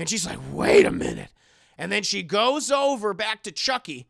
And she's like, wait a minute. And then she goes over back to Chucky,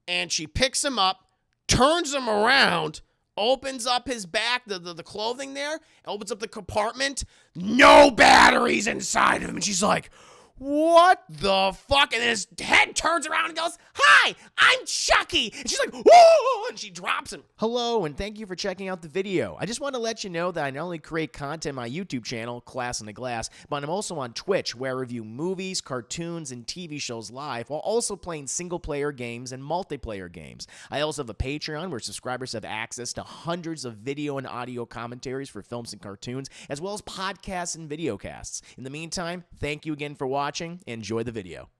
and she picks him up, turns him around, opens up his back, the clothing there, opens up the compartment. No batteries inside of him. And she's like, what the fuck? And then his head turns around and goes, hi, I'm Chucky. And she's like, whoa, and she drops him. Hello, and thank you for checking out the video. I just want to let you know that I not only create content on my YouTube channel, Class in the Glass, but I'm also on Twitch, where I review movies, cartoons, and TV shows live, while also playing single-player games and multiplayer games. I also have a Patreon where subscribers have access to hundreds of video and audio commentaries for films and cartoons, as well as podcasts and videocasts. In the meantime, thank you again for watching. Enjoy the video.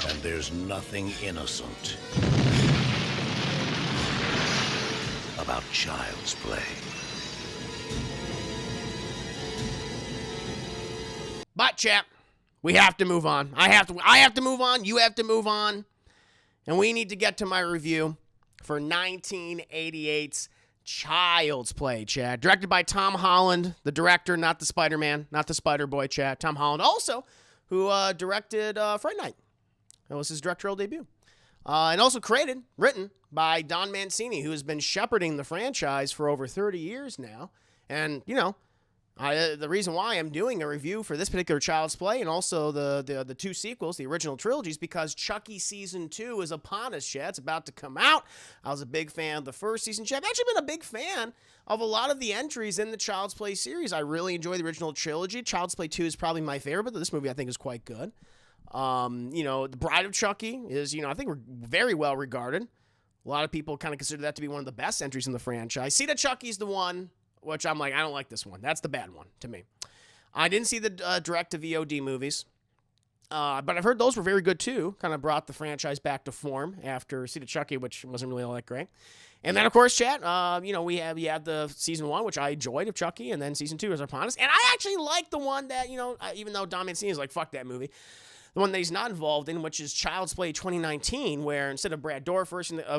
And there's nothing innocent about child's play. But, chap, we have to move on. I have to move on. You have to move on. And we need to get to my review for 1988's Child's Play, Chad. Directed by Tom Holland, the director, not the Spider-Man, not the Spider-Boy, Chad. Tom Holland also, who directed Fright Night. That was his directorial debut. And also written by Don Mancini, who has been shepherding the franchise for over 30 years now. And, you know, the reason why I'm doing a review for this particular Child's Play and also the two sequels, the original trilogies, because Chucky Season 2 is upon us, Chad. It's about to come out. I was a big fan of the first season, Chad. I've actually been a big fan of a lot of the entries in the Child's Play series. I really enjoy the original trilogy. Child's Play 2 is probably my favorite, but this movie I think is quite good. You know, The Bride of Chucky is, you know, I think we're very well regarded. A lot of people kind of consider that to be one of the best entries in the franchise. Seed of Chucky's the one which I'm like, I don't like this one. That's the bad one to me. I didn't see the direct-to-VOD movies, but I've heard those were very good too. Kind of brought the franchise back to form after Seed of Chucky, which wasn't really all that great. And then, of course, chat, you know, we had the season 1, which I enjoyed of Chucky, and then season 2 is upon us. And I actually like the one that, you know, even though Don Mancini is like, fuck that movie, the one that he's not involved in, which is Child's Play 2019, where instead of Brad Dourif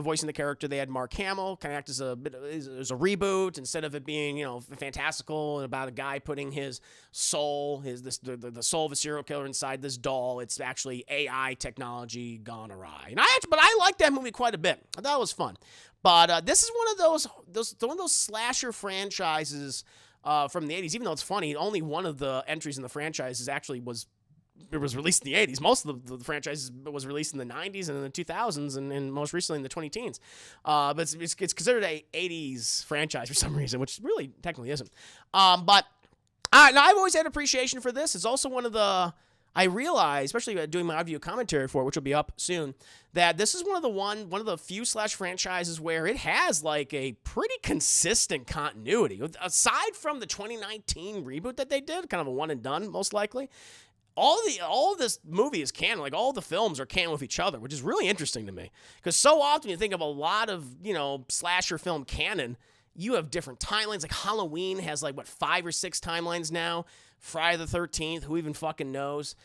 voicing the character, they had Mark Hamill kind of act as a reboot. Instead of it being, you know, fantastical and about a guy putting his soul, the soul of a serial killer inside this doll, it's actually AI technology gone awry. But I liked that movie quite a bit. I thought it was fun. But this is one of those slasher franchises from the 80s. Even though it's funny, only one of the entries in the franchise was released in the 80s. Most of the franchise was released in the 90s and in the 2000s and most recently in the 2010s. But it's considered a 80s franchise for some reason, which really technically isn't. But now I've always had appreciation for this. It's also one of the, I realize, especially doing my audio commentary for it, which will be up soon, that this is one of the few slash franchises where it has like a pretty consistent continuity. Aside from the 2019 reboot that they did, kind of a one and done most likely, all of this movie is canon. Like, all the films are canon with each other, which is really interesting to me. Because so often you think of a lot of, you know, slasher film canon, you have different timelines. Like, Halloween has, like, 5 or 6 timelines now. Friday the 13th, who even fucking knows?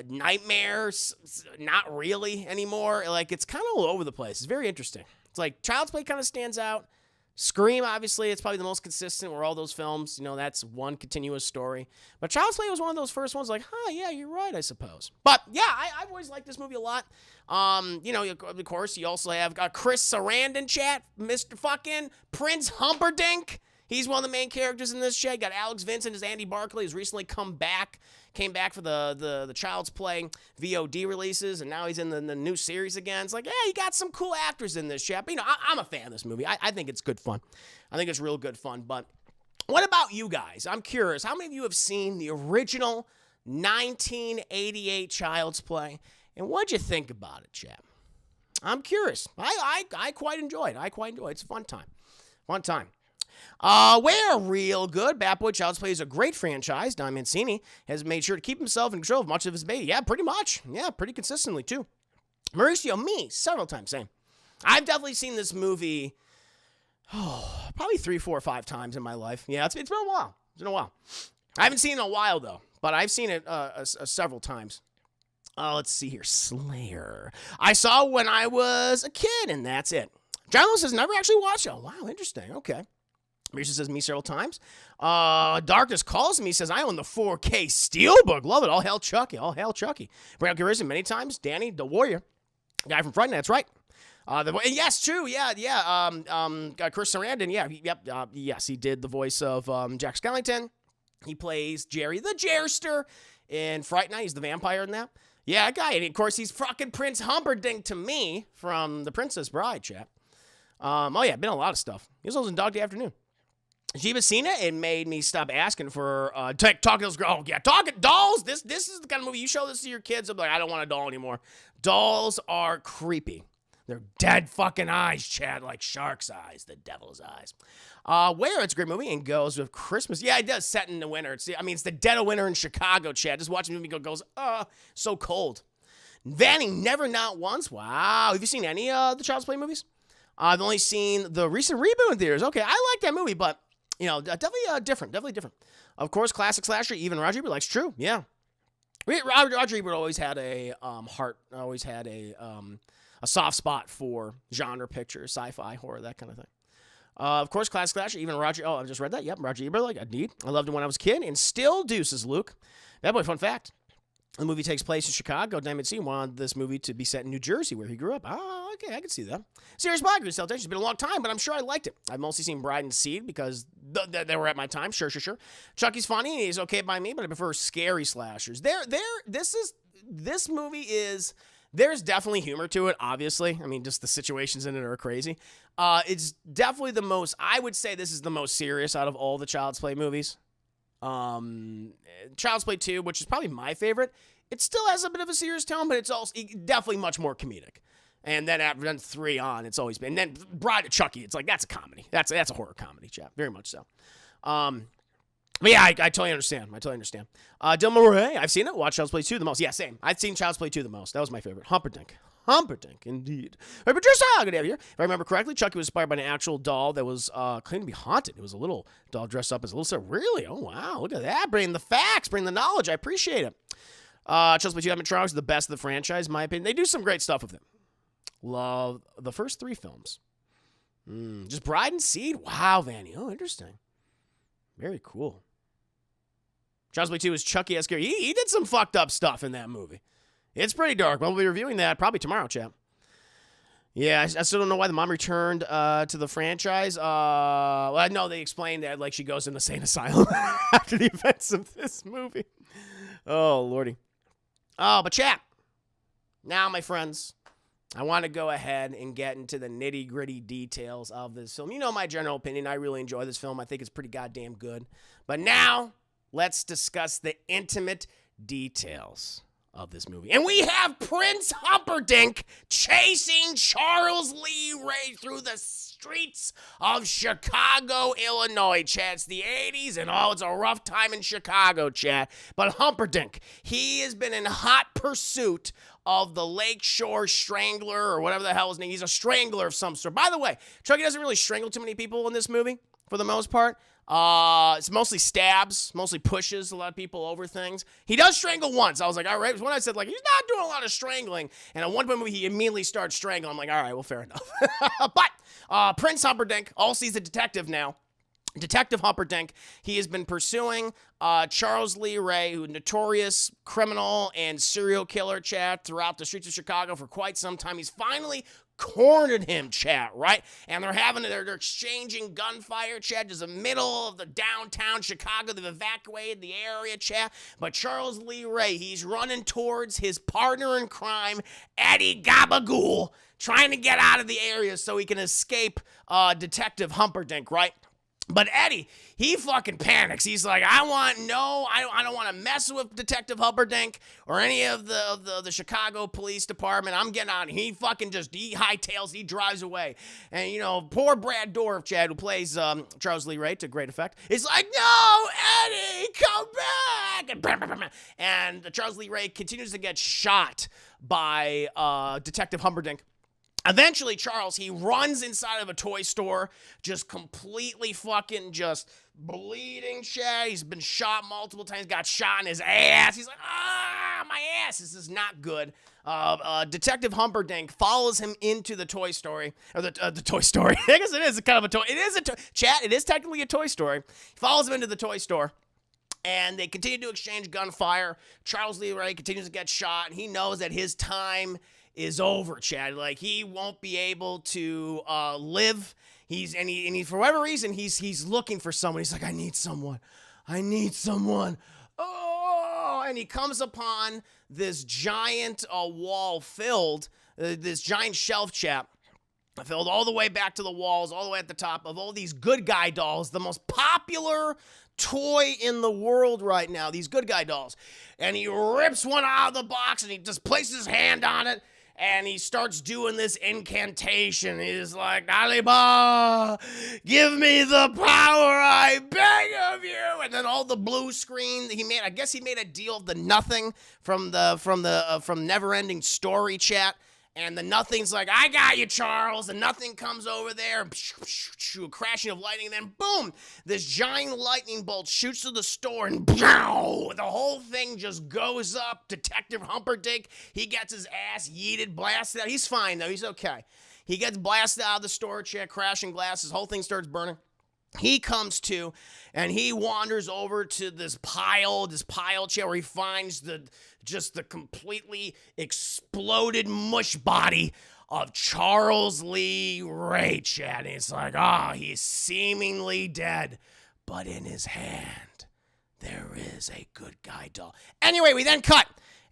Nightmares, not really anymore. Like, it's kind of all over the place. It's very interesting. It's like, Child's Play kind of stands out. Scream, obviously, it's probably the most consistent where all those films, you know, that's one continuous story. But Child's Play was one of those first ones like, yeah, you're right, I suppose. But, yeah, I've always liked this movie a lot. You know, of course, you also have Chris Sarandon, chat, Mr. fucking Prince Humperdinck. He's one of the main characters in this shit. You got Alex Vincent as Andy Barclay, who's recently came back for the Child's Play VOD releases, and now he's in the new series again. It's like, yeah, you got some cool actors in this shit. But, you know, I'm a fan of this movie. I think it's good fun. I think it's real good fun. But what about you guys? I'm curious. How many of you have seen the original 1988 Child's Play? And what'd you think about it, chat? I'm curious. I quite enjoyed it. It's a fun time. Fun time. We're real good. Bad Boy Child's Play is a great franchise. Don Mancini has made sure to keep himself in control of much of his baby. Yeah, pretty much. Yeah, pretty consistently, too. Mauricio, me, several times, same. I've definitely seen this movie, probably 3, 4, 5 times in my life. Yeah, it's been a while. It's been a while. I haven't seen it in a while, though, but I've seen it several times. Let's see here. Slayer. I saw when I was a kid, and that's it. John Lewis has never actually watched it. Oh, wow, interesting. Okay. Misha says me several times. Darkness calls me, says, I own the 4K Steelbook. Love it. All hail Chucky. All hail Chucky. Bring up Garrison many times. Danny, the Warrior. Guy from Friday Night. That's right. Yes, true. Yeah. Chris Sarandon. Yeah. Yes, he did the voice of Jack Skellington. He plays Jerry the Jerster in Fright Night. He's the vampire in that. Yeah, guy. And of course, he's fucking Prince Humperdinck to me from The Princess Bride, chat. Oh yeah, been a lot of stuff. He was also in Dog Day Afternoon. If you haven't seen it, it made me stop asking for talking to those girls. Oh yeah, talking dolls. This is the kind of movie you show this to your kids. They'll be like, I don't want a doll anymore. Dolls are creepy. They're dead fucking eyes, Chad, like shark's eyes, the devil's eyes. Where it's a great movie and goes with Christmas. Yeah, it does set in the winter. It's the dead of winter in Chicago, Chad. Just watching the movie goes, so cold. Vanny, never, not once. Wow. Have you seen any of the Child's Play movies? I've only seen the recent reboot in theaters. Okay, I like that movie, but definitely different. Of course, classic slasher. Even Roger Ebert likes. True, yeah. Roger Ebert always had a a soft spot for genre pictures, sci-fi, horror, that kind of thing. Of course, classic slasher. Even Roger. Oh, I just read that. Yep, Roger Ebert. Like, indeed, I loved him when I was a kid, and still do, says Luke. That boy, fun fact. The movie takes place in Chicago. Diamond C wanted this movie to be set in New Jersey, where he grew up. Oh, okay, I can see that. Serious Biography, Celebration. It's been a long time, but I'm sure I liked it. I've mostly seen Bride and Seed because they were at my time. Sure. Chucky's funny, and he's okay by me, but I prefer scary slashers. This movie is... There's definitely humor to it, obviously. I mean, just the situations in it are crazy. It's definitely the most... I would say this is the most serious out of all the Child's Play movies. Child's Play 2, which is probably my favorite, it still has a bit of a serious tone, but it's also definitely much more comedic. And then after 3 on, it's always been. And then Bride of Chucky, it's like, that's a comedy. That's a horror comedy, chap. Very much so. But yeah, I totally understand. Dylan Murray, I've seen it. Watched Child's Play 2 the most. Yeah, same. I've seen Child's Play 2 the most. That was my favorite. Humperdinck, indeed. Hey, Patricia, good to have you here. If I remember correctly, Chucky was inspired by an actual doll that was claimed to be haunted. It was a little doll dressed up as a little star. Really? Oh, wow. Look at that. Bringing the facts, bringing the knowledge. I appreciate it. Child's Play 2 animatronics is the best of the franchise, in my opinion. They do some great stuff with it. Love the first 3 films. Just Bride and Seed. Wow, Vanny. Oh, interesting. Very cool. Child's Play 2 is Chucky S. Gary. He did some fucked up stuff in that movie. It's pretty dark. We'll be reviewing that probably tomorrow, chap. Yeah, I still don't know why the mom returned to the franchise. Well, I know they explained that like she goes in the sane asylum after the events of this movie. Oh, lordy. Oh, but chat. Now, my friends, I want to go ahead and get into the nitty-gritty details of this film. You know my general opinion. I really enjoy this film. I think it's pretty goddamn good. But now, let's discuss the intimate details of this movie. And we have Prince Humperdinck chasing Charles Lee Ray through the streets of Chicago, Illinois, chat. It's the 80s, and it's a rough time in Chicago, chat. But Humperdinck, he has been in hot pursuit of the Lakeshore Strangler, or whatever the hell his name is. He's a strangler of some sort. By the way, Chucky doesn't really strangle too many people in this movie, for the most part. It's mostly stabs, mostly pushes a lot of people over things. He does strangle once. I was like, all right. When I said, like, he's not doing a lot of strangling. And at one point he immediately starts strangling. I'm like, all right, well, fair enough. But Prince Humperdinck, he's a detective now. Detective Humperdinck, he has been pursuing Charles Lee Ray, who notorious criminal and serial killer, chat, throughout the streets of Chicago for quite some time. He's finally cornered him, chat, right? And they're exchanging gunfire, chat, just in the middle of the downtown Chicago. They've evacuated the area, chat. But Charles Lee Ray, he's running towards his partner in crime, Eddie Gabagool, trying to get out of the area so he can escape Detective Humperdinck, right? But Eddie, he fucking panics. He's like, I don't want to mess with Detective Humperdinck or any of the Chicago Police Department. I'm getting out. He fucking he hightails, he drives away. And, poor Brad Dourif, Chad, who plays Charles Lee Ray to great effect, is like, no, Eddie, come back. And Charles Lee Ray continues to get shot by Detective Humperdinck. Eventually, Charles, he runs inside of a toy store, just completely fucking just bleeding, Chad. He's been shot multiple times, got shot in his ass. He's like, my ass. This is not good. Detective Humperdinck follows him into the Toy Story, or the Toy Story. I guess it is kind of a toy. It is a chat. It is technically a Toy Story. He follows him into the toy store. And they continue to exchange gunfire. Charles Lee Ray continues to get shot, and he knows that his time is over, Chad. Like, he won't be able to live. He's for whatever reason, he's looking for someone. He's like, I need someone. Oh, and he comes upon this giant wall filled, this giant shelf, chap, filled all the way back to the walls, all the way at the top of all these good guy dolls, the most popular toy in the world right now, these good guy dolls. And he rips one out of the box and he just places his hand on it and he starts doing this incantation. He's like, Aliba, give me the power, I beg of you. And then all the blue screen he made, I guess he made a deal of the nothing from Neverending Story, chat. And the nothing's like, I got you, Charles. The nothing comes over there, crashing of lightning, and then boom, this giant lightning bolt shoots through the store, and the whole thing just goes up. Detective Humperdinck, he gets his ass yeeted, blasted out. He's fine, though. He's okay. He gets blasted out of the store, crashing glass. His whole thing starts burning. He comes to, and he wanders over to this pile chair where he finds the completely exploded mush body of Charles Lee Ray, Chad. And it's like, he's seemingly dead, but in his hand, there is a good guy doll. Anyway, we then cut.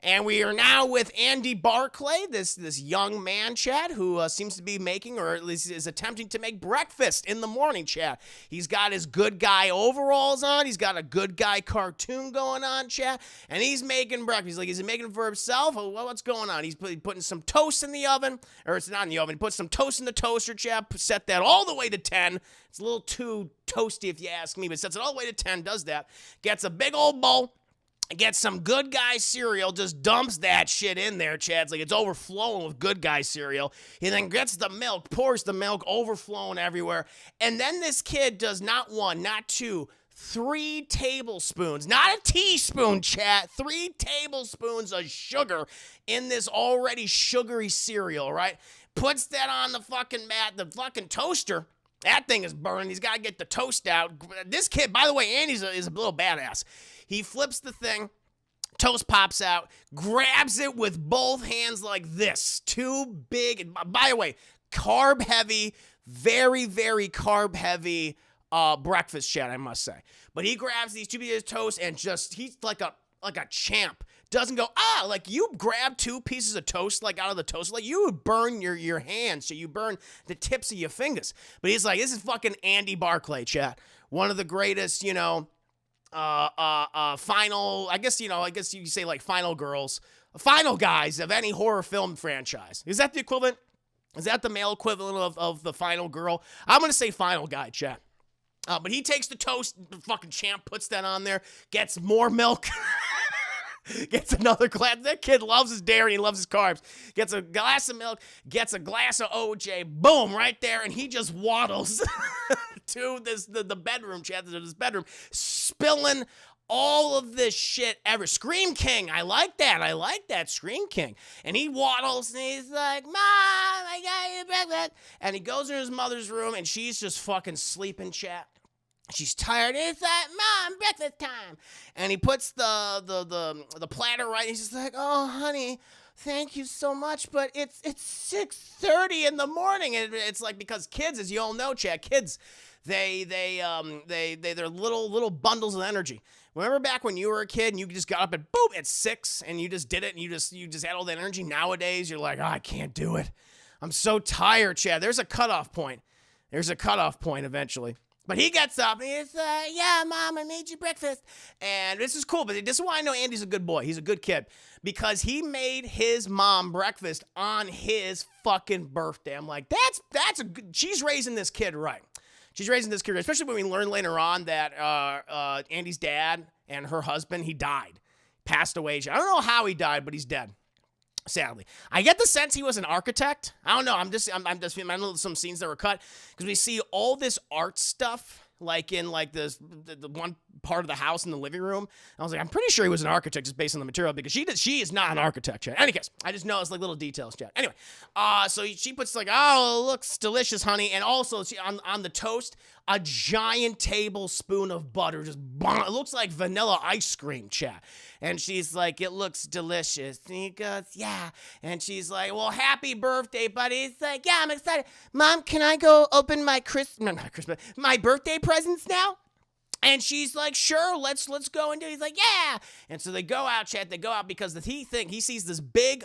And we are now with Andy Barclay, this young man, Chad, who seems to be making, or at least is attempting to make breakfast in the morning, Chad. He's got his good guy overalls on. He's got a good guy cartoon going on, Chad. And he's making breakfast. He's like, is he making it for himself? Well, what's going on? He's putting some toast in the oven. Or it's not in the oven. He puts some toast in the toaster, Chad. Set that all the way to 10. It's a little too toasty if you ask me, but sets it all the way to 10, does that. Gets a big old bowl. Gets some good guy cereal, just dumps that shit in there, Chad. It's like it's overflowing with good guy cereal. He then gets the milk, pours the milk, overflowing everywhere. And then this kid does not one, not two, 3 tablespoons, not a teaspoon, chat, 3 tablespoons of sugar in this already sugary cereal, right? Puts that on the fucking mat, the fucking toaster. That thing is burning. He's got to get the toast out. This kid, by the way, Andy's is a little badass. He flips the thing, toast pops out, grabs it with both hands like this. Too big. And by the way, carb heavy, very, very carb heavy breakfast, chat, I must say. But he grabs these 2 pieces of toast and he's like a champ. Doesn't go, like you grab 2 pieces of toast like out of the toaster, like you would burn your hands, so you burn the tips of your fingers. But he's like, this is fucking Andy Barclay, chat. One of the greatest, final, I guess you could say like final guys of any horror film franchise. Is that the equivalent? Is that the male equivalent of the final girl? I'm going to say final guy, chat. But he takes the toast, the fucking champ, puts that on there, gets more milk. Gets another glass. That kid loves his dairy. He loves his carbs. Gets a glass of milk. Gets a glass of OJ. Boom, right there. And he just waddles to the bedroom, Chad, to this bedroom, spilling all of this shit ever. Scream King. I like that. Scream King. And he waddles and he's like, Mom, I got you breakfast. And he goes in his mother's room and she's just fucking sleeping, chat. She's tired. It's like, Mom, breakfast time. And he puts the platter right. He's just like, oh, honey, thank you so much, but it's 6:30 in the morning. And it's like, because kids, as you all know, Chad, kids, they're little bundles of energy. Remember back when you were a kid and you just got up at 6 and you just did it and you just had all that energy? Nowadays, you're like, I can't do it. I'm so tired, Chad. There's a cutoff point. Eventually. But he gets up and he's like, yeah, Mom, I made you breakfast. And this is cool, but this is why I know Andy's a good boy. He's a good kid. Because he made his mom breakfast on his fucking birthday. I'm like, that's a good, she's raising this kid right. Especially when we learn later on that Andy's dad and her husband, he died. Passed away. I don't know how he died, but he's dead. Sadly, I get the sense he was an architect. I don't know. I'm just I know some scenes that were cut because we see all this art stuff like in like the one part of the house in the living room. I was like, I'm pretty sure he was an architect just based on the material because she is not an architect, chat. Any case, I just know it's like little details, chat. Anyway, so she puts like, oh, it looks delicious, honey. And also she on the toast, a giant tablespoon of butter, just it looks like vanilla ice cream, chat. And she's like, it looks delicious. And he goes, yeah. And she's like, well, happy birthday, buddy. He's like, yeah, I'm excited. Mom, can I go open my my birthday presents now? And she's like, sure, let's go and do it. He's like, yeah. And so they go out, chat. They go out because he sees this big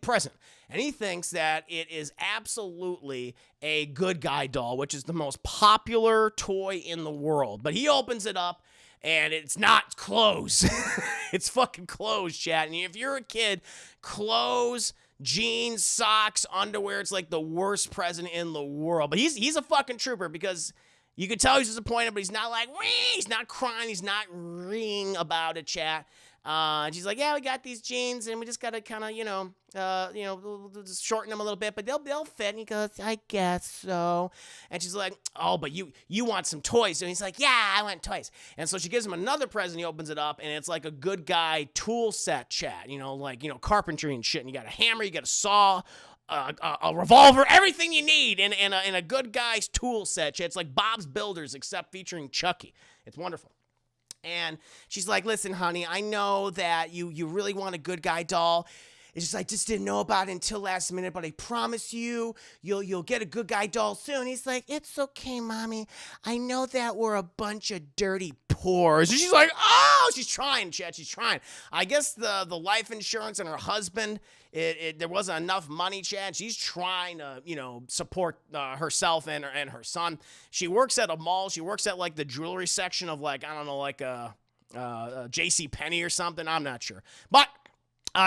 present. And he thinks that it is absolutely a good guy doll, which is the most popular toy in the world. But he opens it up, and it's not clothes. It's fucking clothes, chat. And if you're a kid, clothes, jeans, socks, underwear, it's like the worst present in the world. But he's a fucking trooper because you can tell he's disappointed, but he's not like, wee! He's not crying, he's not reeing about it, chat. And she's like, yeah, we got these jeans, and we just gotta kind of, we'll just shorten them a little bit, but they'll fit. And he goes, I guess so. And she's like, oh, but you want some toys? And he's like, yeah, I want toys. And so she gives him another present. He opens it up, and it's like a good guy tool set, chat. Carpentry and shit. And you got a hammer, you got a saw, a revolver, everything you need in a good guy's tool set. It's like Bob's Builders, except featuring Chucky. It's wonderful. And she's like, listen, honey, I know that you really want a good guy doll. It's just I just didn't know about it until last minute, but I promise you'll get a good guy doll soon. He's like, it's okay, mommy. I know that we're a bunch of dirty pores. And she's like, oh, she's trying, Chad. She's trying. I guess the life insurance and her husband, there wasn't enough money, Chad. She's trying to, support herself and her son. She works at a mall. She works at like the jewelry section of like, I don't know, like a J.C. Penney or something. I'm not sure. But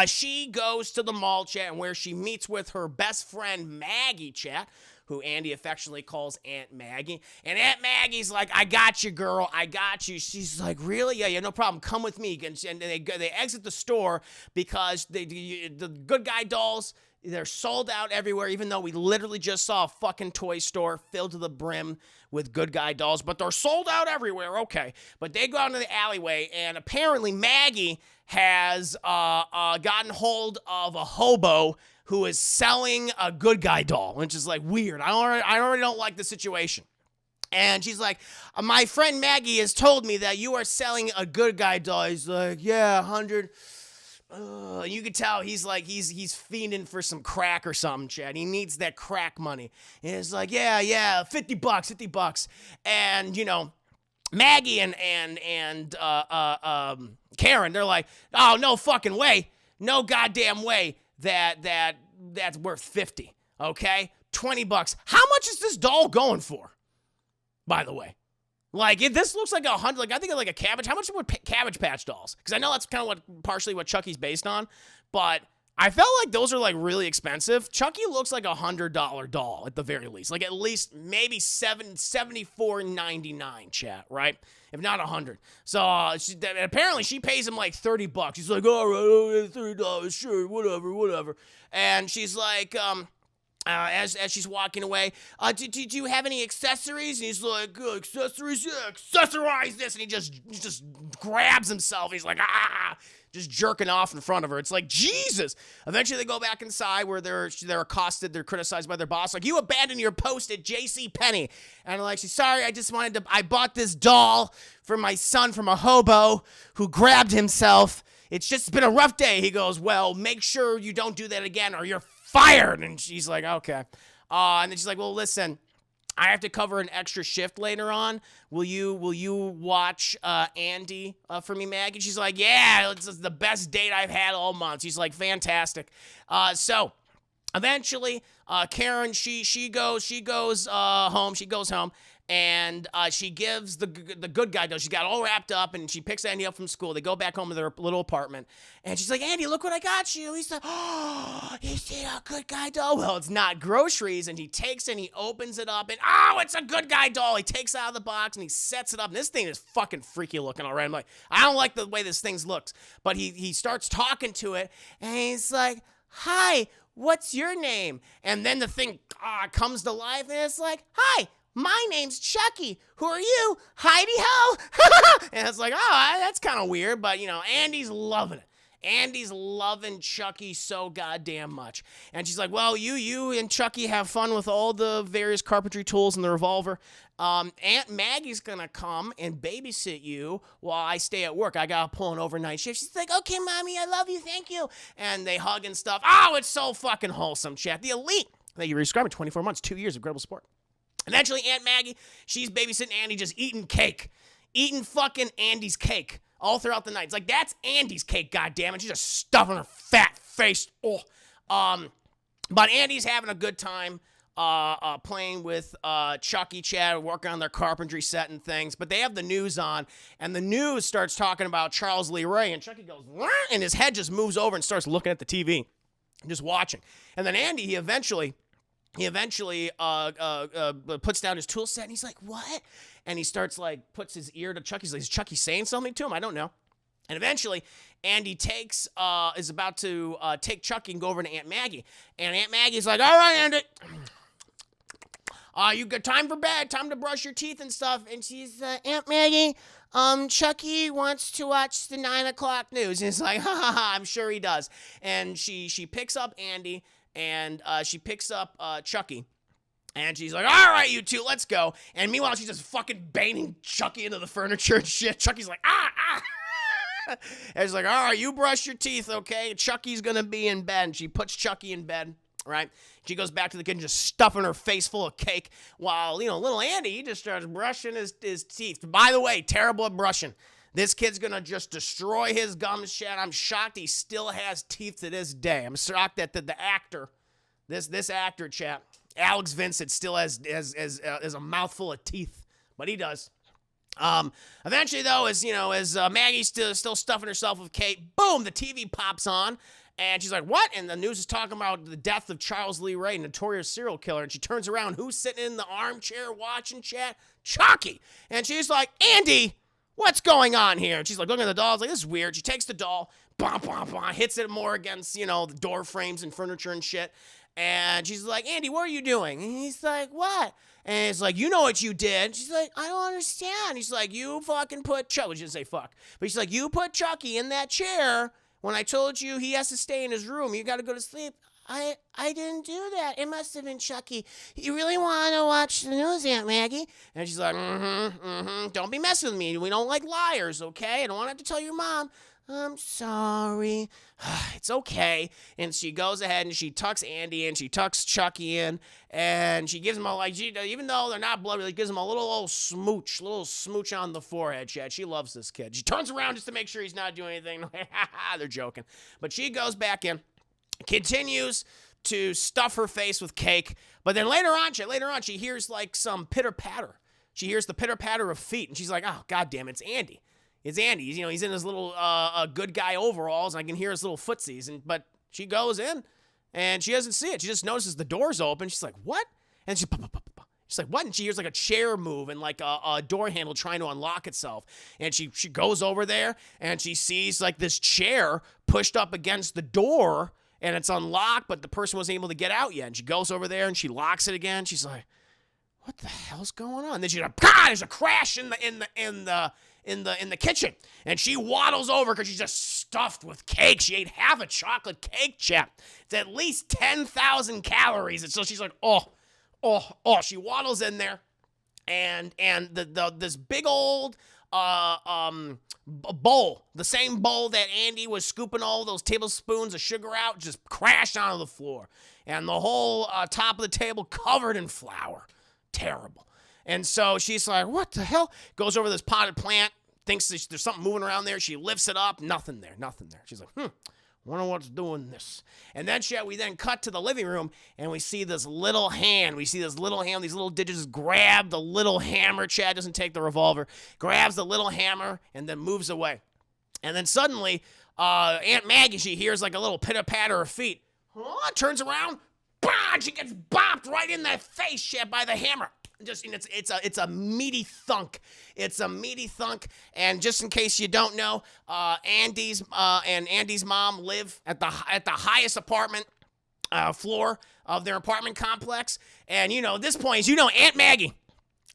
she goes to the mall, chat, where she meets with her best friend, Maggie, chat, who Andy affectionately calls Aunt Maggie. And Aunt Maggie's like, I got you, girl. I got you. She's like, really? Yeah, no problem. Come with me. And they exit the store because the good guy dolls, they're sold out everywhere, even though we literally just saw a fucking toy store filled to the brim with good guy dolls. But they're sold out everywhere. Okay. But they go out into the alleyway, and apparently Maggie has gotten hold of a hobo who is selling a good guy doll, which is like weird. I already don't like the situation. And she's like, my friend Maggie has told me that you are selling a good guy doll. He's like, yeah, 100. You can tell he's like, he's fiending for some crack or something, Chad. He needs that crack money. And it's like, yeah, $50. And, Maggie and Karen, they're like, oh, no fucking way. No goddamn way that's worth 50. Okay? $20. How much is this doll going for? By the way. Like, if this looks like 100, like I think of like a Cabbage. How much would Cabbage Patch dolls? Because I know that's kind of partially what Chucky's based on, but I felt like those are like really expensive. Chucky looks like $100 doll at the very least, like at least maybe $74.99, chat, right? If not 100. So apparently she pays him like $30. He's like, all right, $30, sure, whatever. And she's like, as she's walking away, did you have any accessories? And he's like, accessories? Yeah, accessorize this. And he just grabs himself. He's like, just jerking off in front of her. It's like, Jesus. Eventually they go back inside where they're accosted. They're criticized by their boss. Like, you abandoned your post at J.C. Penney. And like, she's sorry. I bought this doll for my son from a hobo who grabbed himself. It's just been a rough day. He goes, well, make sure you don't do that again or you're fired. And she's like, okay. And then she's like, well, listen, I have to cover an extra shift later on. Will you watch Andy for me, Maggie? She's like, yeah, it's the best date I've had all month. She's like, fantastic. So eventually, Karen, she goes home. She goes home. And she gives the good guy doll. She got all wrapped up, and she picks Andy up from school. They go back home to their little apartment. And she's like, Andy, look what I got you. He's like, oh, you see a good guy doll? Well, it's not groceries. And he takes and he opens it up. And, oh, it's a good guy doll. He takes it out of the box, and he sets it up. And this thing is fucking freaky looking already. I'm like, I don't like the way this thing looks. But he starts talking to it, and he's like, hi, what's your name? And then the thing comes to life, and it's like, hi, my name's Chucky. Who are you? Heidi Ho. And it's like, oh, that's kind of weird, but, Andy's loving it. Andy's loving Chucky so goddamn much. And she's like, well, you and Chucky have fun with all the various carpentry tools and the revolver. Aunt Maggie's going to come and babysit you while I stay at work. I got to pull an overnight shift. She's like, okay, Mommy, I love you. Thank you. And they hug and stuff. Oh, it's so fucking wholesome, chat. The elite. That you were describing, 24 months, 2 years of incredible sport. Eventually, Aunt Maggie, she's babysitting Andy, just eating cake. Eating fucking Andy's cake all throughout the night. It's like, that's Andy's cake, goddammit. She's just stuffing her fat face. Oh. But Andy's having a good time playing with Chucky, Chad, working on their carpentry set and things. But they have the news on, and the news starts talking about Charles Lee Ray, and Chucky goes, "Wah!" And his head just moves over and starts looking at the TV, just watching. And then Andy, he eventually puts down his tool set, and he's like, what? And he starts, puts his ear to Chucky. He's like, is Chucky saying something to him? I don't know. And eventually, Andy is about to take Chucky and go over to Aunt Maggie. And Aunt Maggie's like, all right, Andy. You got time for bed, time to brush your teeth and stuff. And she's, Aunt Maggie, Chucky wants to watch the 9 o'clock news. And he's like, ha ha ha, I'm sure he does. And she picks up Andy, and she picks up Chucky. And she's like, all right, you two, let's go. And meanwhile, she's just fucking banging Chucky into the furniture and shit. Chucky's like, ah. And she's like, all right, you brush your teeth, okay? Chucky's going to be in bed. And she puts Chucky in bed, right? She goes back to the kitchen, just stuffing her face full of cake, while, little Andy, he just starts brushing his teeth. By the way, terrible at brushing. This kid's going to just destroy his gums, Chad. I'm shocked he still has teeth to this day. I'm shocked that the actor, this actor, Chad, Alex Vincent, still has a mouthful of teeth, but he does. Eventually, though, as Maggie's still stuffing herself with cake, boom, the TV pops on, and she's like, what? And the news is talking about the death of Charles Lee Ray, notorious serial killer, and she turns around, who's sitting in the armchair watching, chat? Chucky! And she's like, Andy, what's going on here? And she's like looking at the doll, like, this is weird. She takes the doll, hits it more against, the door frames and furniture and shit. And she's like, Andy, what are you doing? And he's like, what? And it's like, you know what you did. She's like, I don't understand. He's like, you fucking put Chucky. She didn't say fuck. But she's like, you put Chucky in that chair when I told you he has to stay in his room. You got to go to sleep. I didn't do that. It must have been Chucky. You really want to watch the news, Aunt Maggie? And she's like, don't be messing with me. We don't like liars, okay? I don't want to have to tell your mom. I'm sorry. It's okay. And she goes ahead and she tucks Andy in. She tucks Chucky in. And she gives him even though they're not blood, she gives him a little smooch on the forehead, Chad. She loves this kid. She turns around just to make sure he's not doing anything. They're joking. But she goes back in, continues to stuff her face with cake. But then later on, she hears some pitter-patter. She hears the pitter-patter of feet. And she's like, oh, goddamn, it's Andy. It's Andy. He's in his little good guy overalls, and I can hear his little footsies. But she goes in, and she doesn't see it. She just notices the door's open. She's like, what? And she's like, what? And she hears a chair move and a door handle trying to unlock itself. And she goes over there, and she sees this chair pushed up against the door, and it's unlocked, but the person wasn't able to get out yet. And she goes over there, and she locks it again. She's like, what the hell's going on? And then there's a crash in the kitchen, and she waddles over because she's just stuffed with cake. She ate half a chocolate cake chip. It's at least 10,000 calories, and so she's like, oh. She waddles in there, and this big old bowl, the same bowl that Andy was scooping all those tablespoons of sugar out, just crashed onto the floor, and the whole top of the table covered in flour. Terrible. And so she's like, what the hell? Goes over this potted plant, thinks there's something moving around there. She lifts it up. Nothing there. She's like, wonder what's doing this. And then we then cut to the living room, and we see this little hand. These little digits grab the little hammer. Chad doesn't take the revolver. Grabs the little hammer and then moves away. And then suddenly, Aunt Maggie, she hears a little pitter-patter of feet. Turns around. Bah! She gets bopped right in the face, Chad, by the hammer. It's a meaty thunk. It's a meaty thunk. And just in case you don't know, Andy's mom live at the highest apartment floor of their apartment complex. And at this point, Aunt Maggie,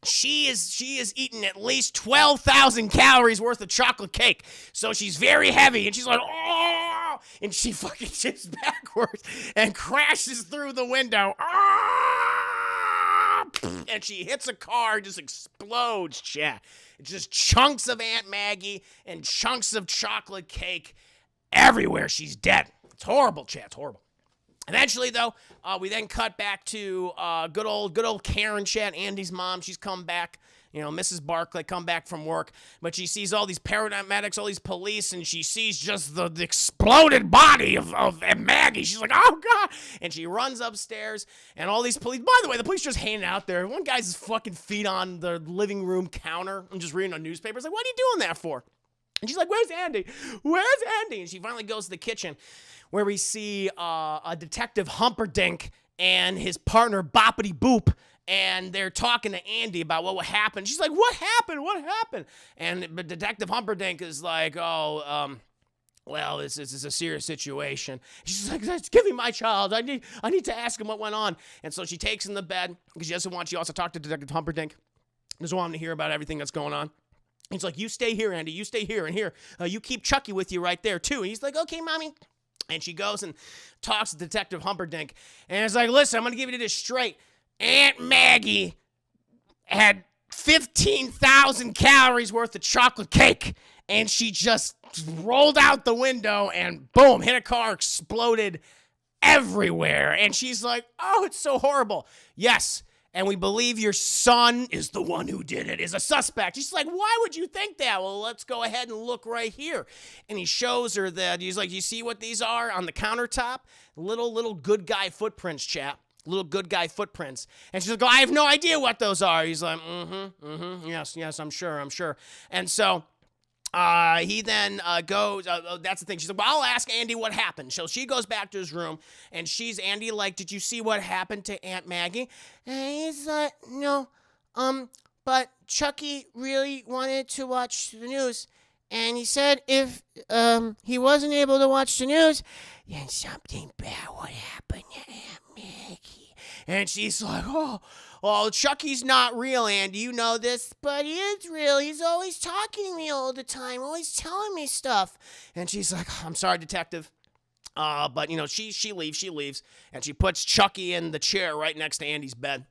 she is eating at least 12,000 calories worth of chocolate cake. So she's very heavy, and she's like, oh, and she fucking shifts backwards and crashes through the window. Oh! And she hits a car, just explodes, chat. It's just chunks of Aunt Maggie and chunks of chocolate cake everywhere. She's dead. It's horrible, chat. It's horrible. Eventually, though, we then cut back to good old Karen, chat, Andy's mom. She's come back, Mrs. Barclay, come back from work, but she sees all these paramedics, all these police, and she sees just the exploded body of Maggie. She's like, oh, God. And she runs upstairs, and all these police, by the way, the police just hanging out there. One guy's fucking feet on the living room counter and just reading a newspaper. It's like, what are you doing that for? And she's like, where's Andy? Where's Andy? And she finally goes to the kitchen, where we see a Detective Humperdinck and his partner Boppity Boop, and they're talking to Andy about what happened. She's like, what happened? What happened? But Detective Humperdinck is like, well, this is a serious situation. She's like, give me my child. I need to ask him what went on. And so she takes him to bed because she also talked to Detective Humperdinck. Doesn't want him to hear about everything that's going on. He's like, you stay here, Andy. You stay here. And here, you keep Chucky with you right there, too. And he's like, okay, Mommy. And she goes and talks to Detective Humperdinck. And it's like, listen, I'm going to give you this straight. Aunt Maggie had 15,000 calories worth of chocolate cake. And she just rolled out the window and boom, hit a car, exploded everywhere. And she's like, oh, it's so horrible. Yes. And we believe your son is the one who did it, is a suspect. She's like, why would you think that? Well, let's go ahead and look right here. And he shows her that, he's like, you see what these are on the countertop? Little good guy footprints, chap. Little good guy footprints. And she's like, I have no idea what those are. He's like, yes, I'm sure. And so he then goes, that's the thing. She's like, well, I'll ask Andy what happened. So she goes back to his room, and she's Andy like, did you see what happened to Aunt Maggie? And he's like, no, but Chucky really wanted to watch the news. And he said if he wasn't able to watch the news, then something bad would happen to Aunt Maggie. And she's like, oh, well, Chucky's not real, Andy. You know this, but he is real. He's always talking to me all the time, always telling me stuff. And she's like, I'm sorry, Detective. But, she leaves, and she puts Chucky in the chair right next to Andy's bed.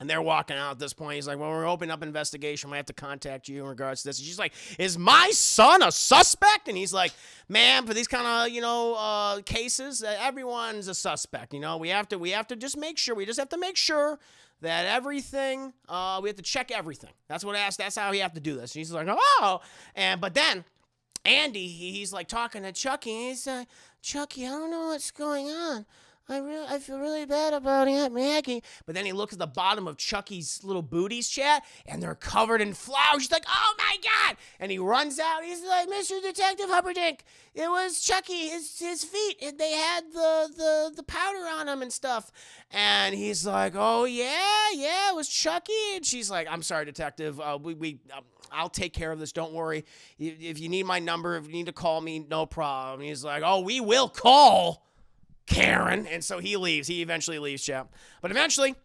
And they're walking out at this point. He's like, well, we're opening up an investigation. We have to contact you in regards to this. And she's like, is my son a suspect? And he's like, ma'am, for these kind of, cases, everyone's a suspect. We have to just make sure. We just have to make sure that everything, we have to check everything. That's how we have to do this. And he's like, oh. But then Andy, he's like talking to Chucky. And he's like, Chucky, I don't know what's going on. I feel really bad about Aunt Maggie. But then he looks at the bottom of Chucky's little booties, chat, and they're covered in flowers. He's like, oh my God. And he runs out. He's like, Mr. Detective Humperdinck, it was Chucky, his feet. And they had the powder on them and stuff. And he's like, oh yeah, it was Chucky. And she's like, I'm sorry, Detective. I'll take care of this. Don't worry. If you need my number, if you need to call me, no problem. And he's like, oh, we will call Karen. And so he leaves. He eventually leaves, chap. But eventually,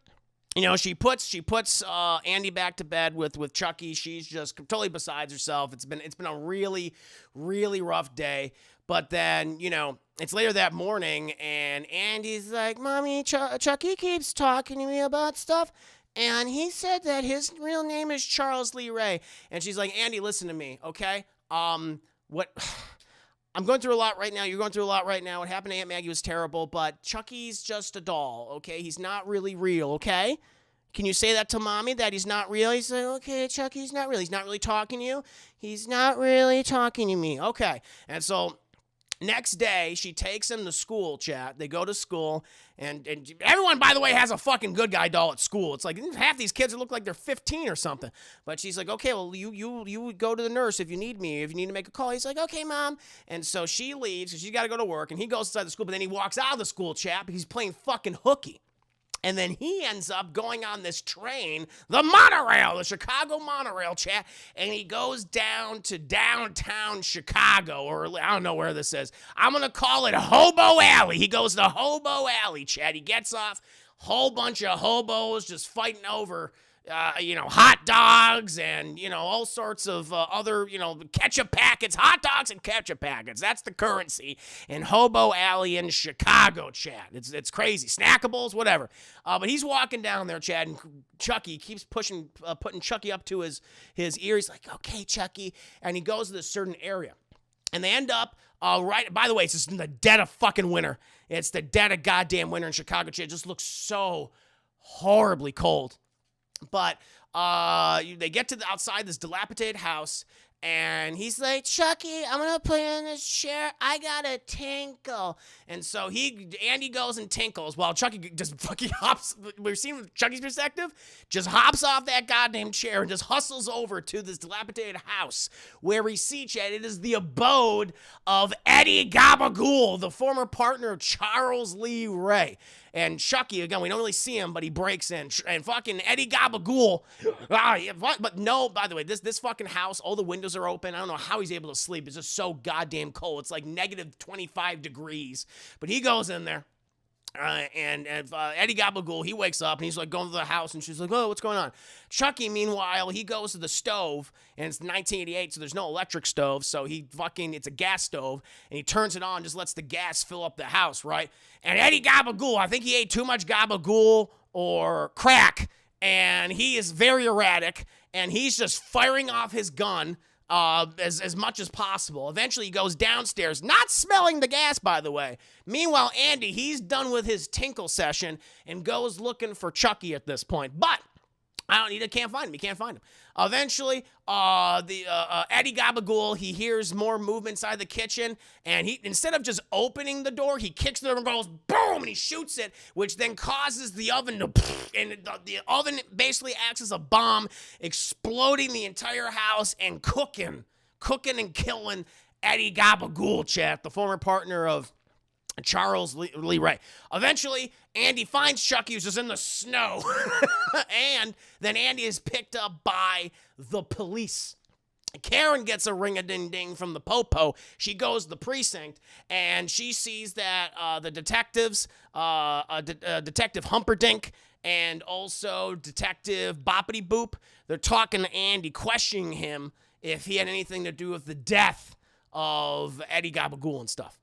she puts Andy back to bed with Chucky. She's just totally besides herself. It's been a really, really rough day. But then, it's later that morning, and Andy's like, Mommy, Chucky keeps talking to me about stuff. And he said that his real name is Charles Lee Ray. And she's like, Andy, listen to me, okay? What... I'm going through a lot right now. You're going through a lot right now. What happened to Aunt Maggie was terrible, but Chucky's just a doll, okay? He's not really real, okay? Can you say that to Mommy, that he's not real? He's like, okay, Chucky's not real. He's not really talking to you? He's not really talking to me. Okay. And so next day, she takes him to school, chat. They go to school, and everyone, by the way, has a fucking good guy doll at school. It's like half these kids look like they're 15 or something. But she's like, okay, well, you go to the nurse if you need me, if you need to make a call. He's like, okay, Mom. And so she leaves, because she's got to go to work, and he goes inside the school, but then he walks out of the school, chat, because he's playing fucking hooky. And then he ends up going on this train, the monorail, the Chicago monorail, chat, and he goes down to downtown Chicago, or I don't know where this is. I'm going to call it Hobo Alley. He goes to Hobo Alley, chat. He gets off, whole bunch of hobos just fighting over hot dogs and, all sorts of other, ketchup packets, hot dogs and ketchup packets. That's the currency in Hobo Alley in Chicago, Chad. It's crazy. Snackables, whatever. But he's walking down there, Chad, and Chucky keeps putting Chucky up to his ear. He's like, okay, Chucky. And he goes to this certain area. And they end up, right, by the way, it's just in the dead of fucking winter. It's the dead of goddamn winter in Chicago, Chad. It just looks so horribly cold. But they get to the outside this dilapidated house, and he's like, Chucky, I'm going to put you in this chair. I got to tinkle. And so Andy goes and tinkles while Chucky just fucking hops. We're seeing from Chucky's perspective, just hops off that goddamn chair and just hustles over to this dilapidated house where we see, Chad, it is the abode of Eddie Gabagool, the former partner of Charles Lee Ray. And Chucky, again, we don't really see him, but he breaks in. And fucking Eddie Gabagool. But no, by the way, this fucking house, all the windows are open. I don't know how he's able to sleep. It's just so goddamn cold. It's like negative 25 degrees. But he goes in there. And Eddie Gabagool, he wakes up and he's like going to the house and she's like, oh, what's going on? Chucky, meanwhile, he goes to the stove and it's 1988, so there's no electric stove. So it's a gas stove and he turns it on, just lets the gas fill up the house, right? And Eddie Gabagool, I think he ate too much gabagool or crack and he is very erratic and he's just firing off his gun as much as possible. Eventually, he goes downstairs, not smelling the gas, by the way. Meanwhile, Andy, he's done with his tinkle session and goes looking for Chucky at this point. But can't find him. He can't find him. Eventually, Eddie Gabagool, he hears more movement inside the kitchen, and he, instead of just opening the door, he kicks the door and goes boom, and he shoots it, which then causes the oven to, and the oven basically acts as a bomb, exploding the entire house and cooking and killing Eddie Gabagool, Chat, the former partner of Charles Lee Ray. Eventually, Andy finds Chucky, who's just in the snow. And then Andy is picked up by the police. Karen gets a ring-a-ding-ding from the popo. She goes to the precinct, and she sees that the detectives, Detective Humperdinck, and also Detective Boppity Boop, they're talking to Andy, questioning him if he had anything to do with the death of Eddie Gabagool and stuff.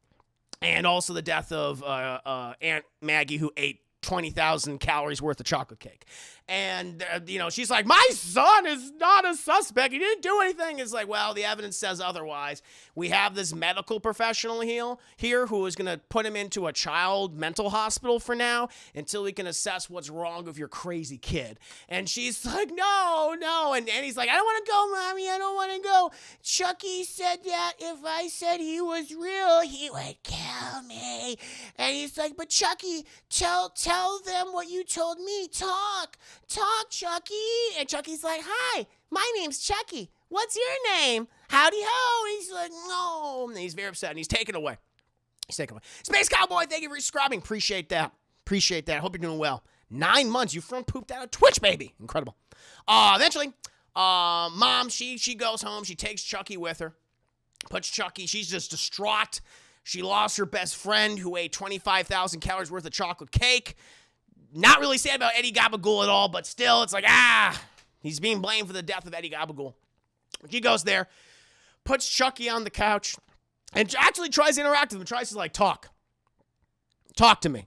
And also the death of Aunt Maggie, who ate 20,000 calories worth of chocolate cake. And, she's like, my son is not a suspect. He didn't do anything. It's like, well, the evidence says otherwise. We have this medical professional here who is going to put him into a child mental hospital for now until we can assess what's wrong with your crazy kid. And she's like, no. And he's like, I don't want to go, Mommy. I don't want to go. Chucky said that if I said he was real, he would kill me. And he's like, but Chucky, tell them what you told me. Talk, Chucky. And Chucky's like, hi, my name's Chucky. What's your name? Howdy ho. And he's like, no. And he's very upset and he's taken away. Space Cowboy, thank you for subscribing. Appreciate that. I hope you're doing well. 9 months. You front pooped out of Twitch, baby. Incredible. Eventually, Mom, she goes home. She takes Chucky with her. Puts Chucky. She's just distraught. She lost her best friend who ate 25,000 calories worth of chocolate cake. Not really sad about Eddie Gabagool at all, but still, it's like, he's being blamed for the death of Eddie Gabagool. She goes there, puts Chucky on the couch, and actually tries to interact with him, tries to, talk. Talk to me.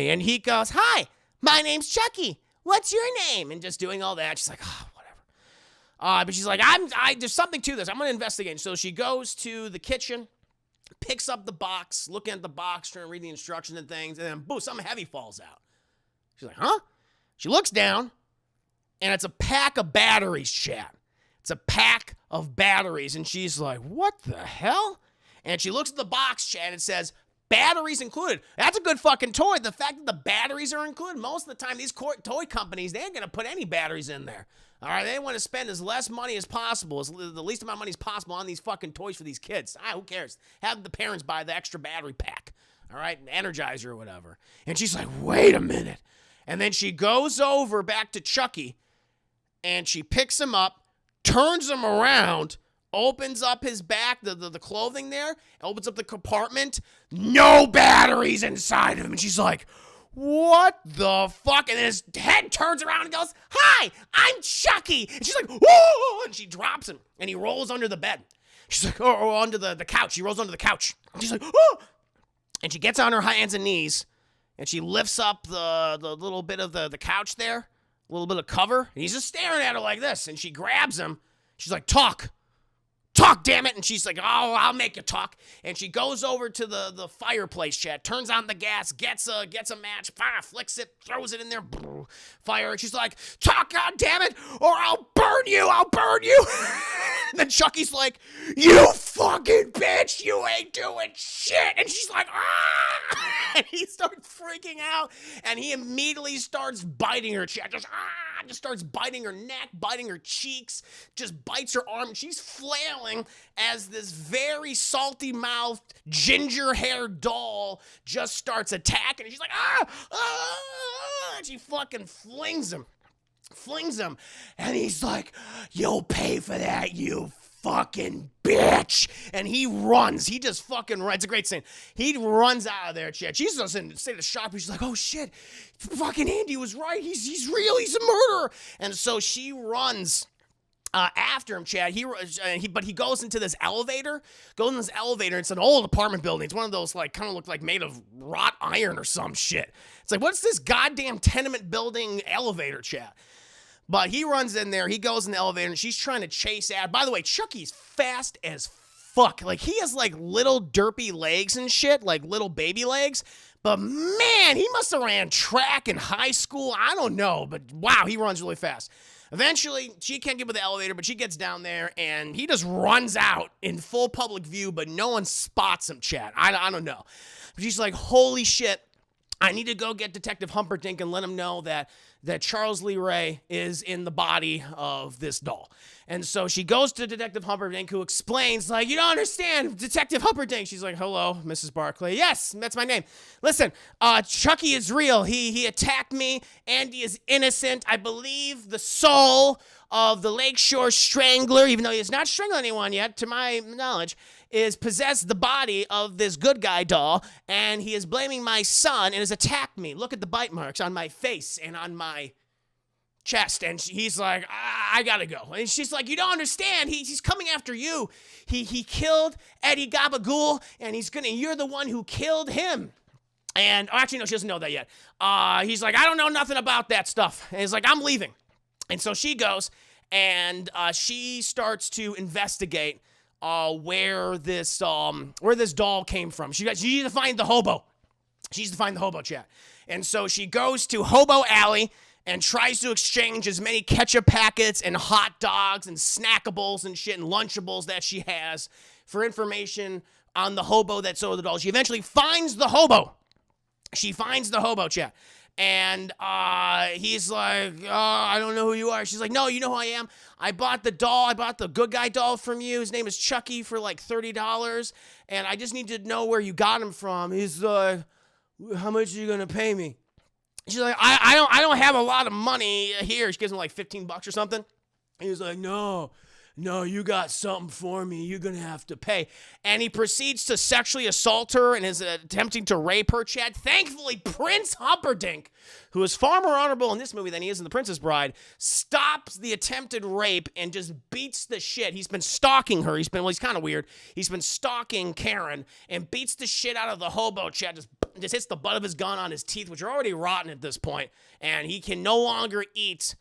And he goes, hi, my name's Chucky. What's your name? And just doing all that. She's like, whatever. But she's like, there's something to this. I'm going to investigate. So she goes to the kitchen, picks up the box, looking at the box, trying to read the instructions and things, and then boom, something heavy falls out. She's like, huh? She looks down, and it's a pack of batteries, chat. It's a pack of batteries, and she's like, what the hell? And she looks at the box, chat, and it says, batteries included. That's a good fucking toy. The fact that the batteries are included, most of the time, these toy companies, they ain't going to put any batteries in there. All right, they want to spend as less money as possible, the least amount of money as possible on these fucking toys for these kids. Who cares? Have the parents buy the extra battery pack, all right, Energizer or whatever. And she's like, wait a minute. And then she goes over back to Chucky, and she picks him up, turns him around, opens up his back, the clothing there, opens up the compartment, no batteries inside of him. And she's like, what the fuck? And then his head turns around and goes, hi, I'm Chucky. And she's like, whoa, and she drops him, and he rolls under the bed. She's like, oh, under the couch. He rolls under the couch. And she's like, oh. And she gets on her hands and knees, and she lifts up the little bit of the couch there, a little bit of cover, and he's just staring at her like this, and she grabs him. She's like, talk, damn it. And she's like, oh, I'll make you talk. And she goes over to the fireplace, chat, turns on the gas, gets a match, flicks it, throws it in there, fire. And she's like, talk, God damn it, or I'll burn you. And then Chucky's like, you fucking bitch, you ain't doing shit. And she's like, ah. And he starts freaking out, and he immediately starts biting her, chat, just starts biting her neck, biting her cheeks, just bites her arm. She's flailing as this very salty-mouthed, ginger-haired doll just starts attacking. And she's like, and she fucking flings him. And he's like, you'll pay for that, you fucking bitch. And he runs. He just fucking runs. It's a great scene. He runs out of there, chat. She's just in a state of shock. She's like, oh shit, fucking Andy was right. He's real. He's a murderer. And so she runs after him, Chad. But he goes into this elevator. It's an old apartment building. It's one of those like kind of look like made of wrought iron or some shit. It's like, what's this goddamn tenement building elevator, Chad? But he runs in there, he goes in the elevator, and she's trying to chase out. By the way, Chucky's fast as fuck. Like, he has, like, little derpy legs and shit, like little baby legs. But, man, he must have ran track in high school. I don't know, but, wow, he runs really fast. Eventually, she can't get with the elevator, but she gets down there, and he just runs out in full public view, but no one spots him, chat. I don't know. But she's like, holy shit, I need to go get Detective Humperdinck and let him know that Charles Lee Ray is in the body of this doll. And so she goes to Detective Humperdinck, who explains, like, you don't understand, Detective Humperdinck. She's like, hello, Mrs. Barclay. Yes, that's my name. Listen, Chucky is real. He attacked me. Andy is innocent. I believe the soul of the Lakeshore Strangler, even though he has not strangled anyone yet, to my knowledge, is possessed the body of this good guy doll, and he is blaming my son and has attacked me. Look at the bite marks on my face and on my chest. And he's like, I gotta go. And she's like, you don't understand. He's coming after you. He killed Eddie Gabagool, and you're the one who killed him. And actually, no, she doesn't know that yet. He's like, I don't know nothing about that stuff. And he's like, I'm leaving. And so she goes, and she starts to investigate where this doll came from. She needs to find the hobo. She needs to find the hobo, chat. And so she goes to Hobo Alley and tries to exchange as many ketchup packets and hot dogs and snackables and shit and Lunchables that she has for information on the hobo that sold the doll. She eventually finds the hobo. She finds the hobo, chat. And he's like, I don't know who you are. She's like, no, you know who I am. I bought the doll. I bought the good guy doll from you. His name is Chucky for like $30. And I just need to know where you got him from. He's like, how much are you going to pay me? She's like, I don't have a lot of money here. She gives him like $15 or something. And he's like, no, you got something for me. You're going to have to pay. And he proceeds to sexually assault her and is attempting to rape her, Chad. Thankfully, Prince Humperdinck, who is far more honorable in this movie than he is in The Princess Bride, stops the attempted rape and just beats the shit. He's been stalking her. He's kind of weird. He's been stalking Karen and beats the shit out of the hobo, Chad. Just hits the butt of his gun on his teeth, which are already rotten at this point. And he can no longer eat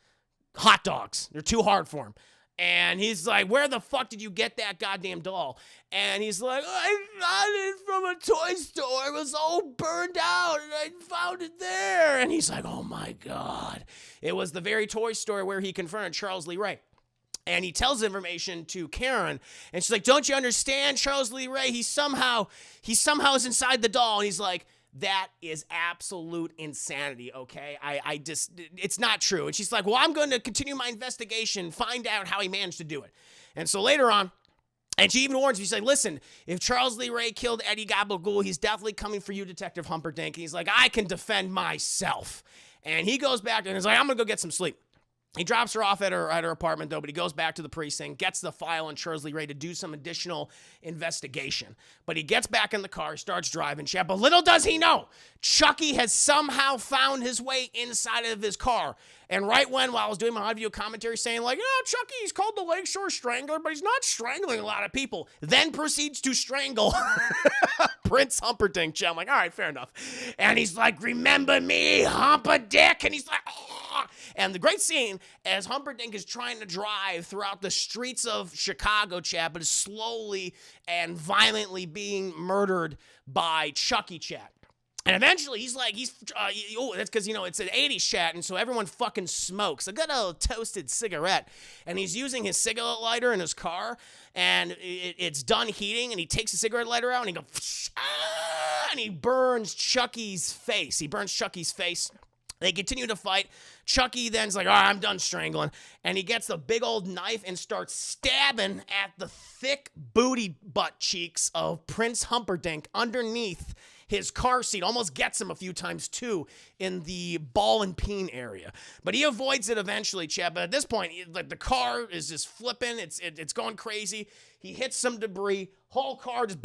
hot dogs. They're too hard for him. And he's like, where the fuck did you get that goddamn doll? And he's like, I got it from a toy store. It was all burned out, and I found it there. And he's like, oh, my God. It was the very toy store where he confronted Charles Lee Ray. And he tells information to Karen. And she's like, don't you understand, Charles Lee Ray? He somehow is inside the doll. And he's like, that is absolute insanity, okay? It's not true. And she's like, well, I'm going to continue my investigation, find out how he managed to do it. And so later on, and she even warns me, she's like, listen, if Charles Lee Ray killed Eddie Gabagool, he's definitely coming for you, Detective Humperdinck. And he's like, I can defend myself. And he goes back and he's like, I'm going to go get some sleep. He drops her off at her apartment, though, but he goes back to the precinct, gets the file on Charles Lee Ray to do some additional investigation. But he gets back in the car, starts driving, chat. But little does he know, Chucky has somehow found his way inside of his car. And right while I was doing my audio commentary saying, like, Chucky's called the Lakeshore Strangler, but he's not strangling a lot of people, then proceeds to strangle Prince Humperdinck. Chat. I'm like, all right, fair enough. And he's like, remember me, Humperdinck? And he's like, oh. And the great scene as Humperdinck is trying to drive throughout the streets of Chicago, chat, but is slowly and violently being murdered by Chucky, chat. And eventually that's because, it's an 80s chat, and so everyone fucking smokes a good old toasted cigarette. And he's using his cigarette lighter in his car, and it's done heating, and he takes the cigarette lighter out, and he goes, and he burns Chucky's face. They continue to fight. Chucky then's like, all right, I'm done strangling. And he gets the big old knife and starts stabbing at the thick booty butt cheeks of Prince Humperdinck underneath his car seat. Almost gets him a few times, too, in the ball and peen area. But he avoids it eventually, Chad. But at this point, the car is just flipping. It's going crazy. He hits some debris. Whole car just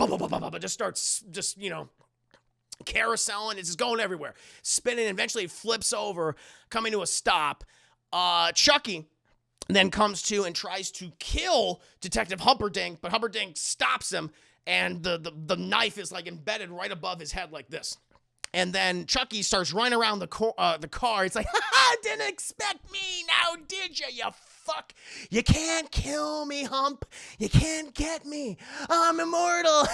starts carouseling. It's just going everywhere, spinning. Eventually flips over, coming to a stop. Chucky then comes to and tries to kill Detective Humperdinck, but Humperdinck stops him, and the knife is like embedded right above his head like this. And then Chucky starts running around the car. It's like, ha, didn't expect me now, did you fuck? You can't kill me, Hump. You can't get me. I'm immortal.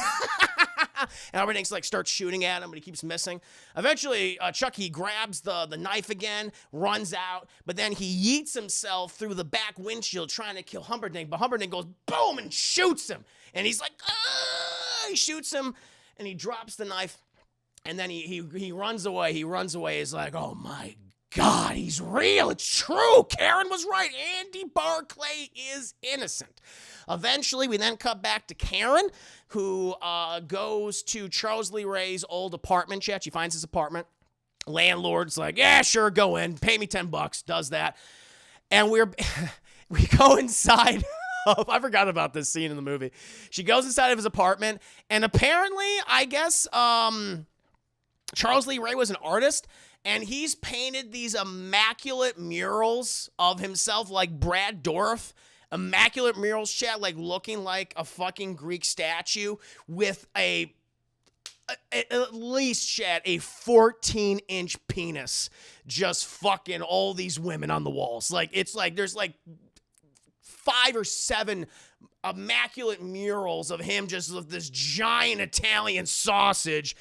And Humperdinck starts shooting at him, but he keeps missing. Eventually, Chucky grabs the knife again, runs out, but then he yeets himself through the back windshield trying to kill Humperdinck, but Humperdinck goes boom and shoots him. And he's like, ah! He shoots him, and he drops the knife. And then he runs away. He's like, oh my God, he's real. It's true. Karen was right. Andy Barclay is innocent. Eventually, we then cut back to Karen, who goes to Charles Lee Ray's old apartment. Chat. She finds his apartment. Landlord's like, yeah, sure, go in. Pay me $10. Does that. And we go inside. I forgot about this scene in the movie. She goes inside of his apartment, and apparently, I guess, Charles Lee Ray was an artist, and he's painted these immaculate murals of himself like Brad Dourif. Immaculate murals, chat, like looking like a fucking Greek statue with at least, chat, a 14-inch penis. Just fucking all these women on the walls. Like, it's like, there's like 5 or 7 immaculate murals of him just with this giant Italian sausage,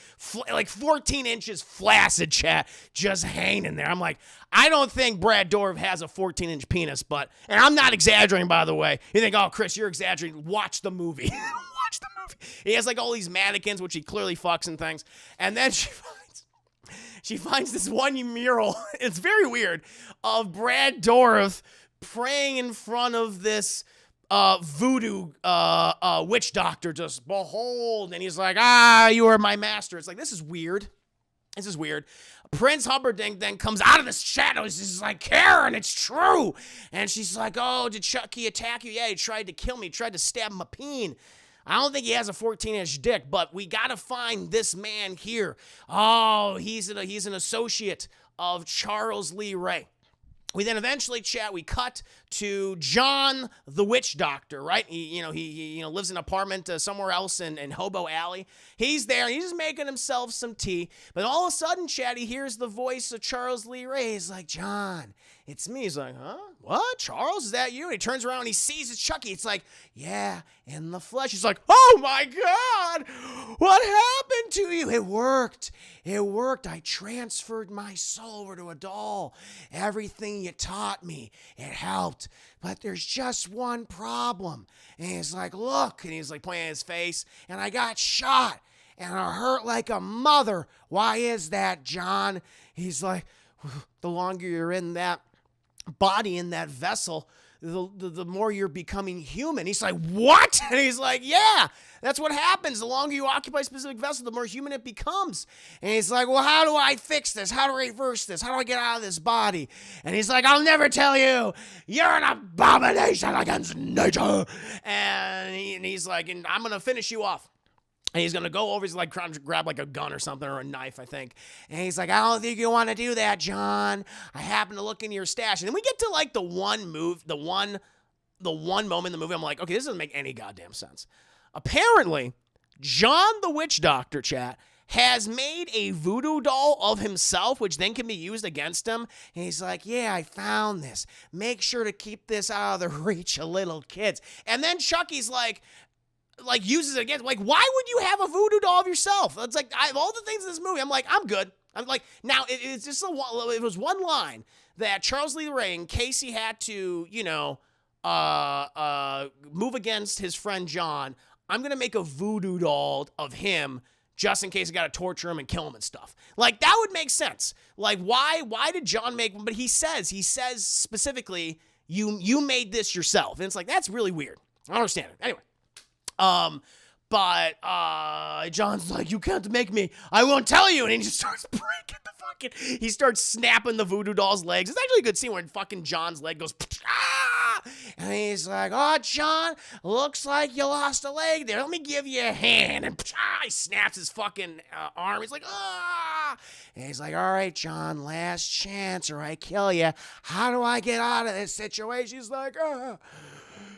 like 14 inches flaccid, chat, just hanging there. I'm like, I don't think Brad Dourif has a 14-inch penis, and I'm not exaggerating, by the way. You think, oh, Chris, you're exaggerating. Watch the movie. Watch the movie. He has like all these mannequins, which he clearly fucks and things. And then she finds this one mural. It's very weird, of Brad Dourif praying in front of this voodoo witch doctor, just behold, and he's like, you are my master. It's like, this is weird. Prince Humperdinck then comes out of the shadows. He's like, Karen, it's true. And she's like, oh, did Chucky attack you? Yeah, he tried to kill me. He tried to stab my peen. I don't think he has a 14-inch dick, but we gotta find this man here. Oh, he's an associate of Charles Lee Ray. We then eventually, chat, we cut to John the Witch Doctor, right? He lives in an apartment somewhere else in Hobo Alley. He's there. He's just making himself some tea. But all of a sudden, chat, he hears the voice of Charles Lee Ray. He's like, John, it's me. He's like, huh? What? Charles, is that you? And he turns around and he sees it's Chucky. It's like, yeah, in the flesh. He's like, oh my God, what happened to you? It worked. I transferred my soul over to a doll. Everything you taught me, it helped. But there's just one problem. And he's like, look. And he's like pointing at his face. And I got shot. And I hurt like a mother. Why is that, John? He's like, the longer you're in that body, in that vessel, the more you're becoming human. He's like, what? And he's like, yeah, that's what happens. The longer you occupy a specific vessel, the more human it becomes. And he's like, well, how do I fix this? How do I reverse this? How do I get out of this body? And he's like, I'll never tell you. You're an abomination against nature. And he's like, and I'm going to finish you off. And he's going to go over, he's like trying to grab like a gun or something, or a knife, I think. And he's like, I don't think you want to do that, John. I happen to look in your stash. And then we get to like the one moment in the movie, I'm like, okay, this doesn't make any goddamn sense. Apparently, John the Witch Doctor, chat, has made a voodoo doll of himself, which then can be used against him. And he's like, yeah, I found this. Make sure to keep this out of the reach of little kids. And then Chucky's like uses it against, like, why would you have a voodoo doll of yourself? It's like, I have all the things in this movie. I'm like, I'm good. I'm like, now it's just it was one line that Charles Lee Ray and Casey had to, move against his friend John. I'm going to make a voodoo doll of him just in case I got to torture him and kill him and stuff. Like, that would make sense. Like, why did John make one? But he says specifically, you made this yourself. And it's like, that's really weird. I don't understand it. Anyway. But John's like, you can't make me. I won't tell you. And he just starts breaking he starts snapping the voodoo doll's legs. It's actually a good scene where fucking John's leg goes, ah! And he's like, oh, John, looks like you lost a leg there. Let me give you a hand. And he snaps his fucking arm. He's like, ah! And he's like, all right, John, last chance or I kill you. How do I get out of this situation? He's like,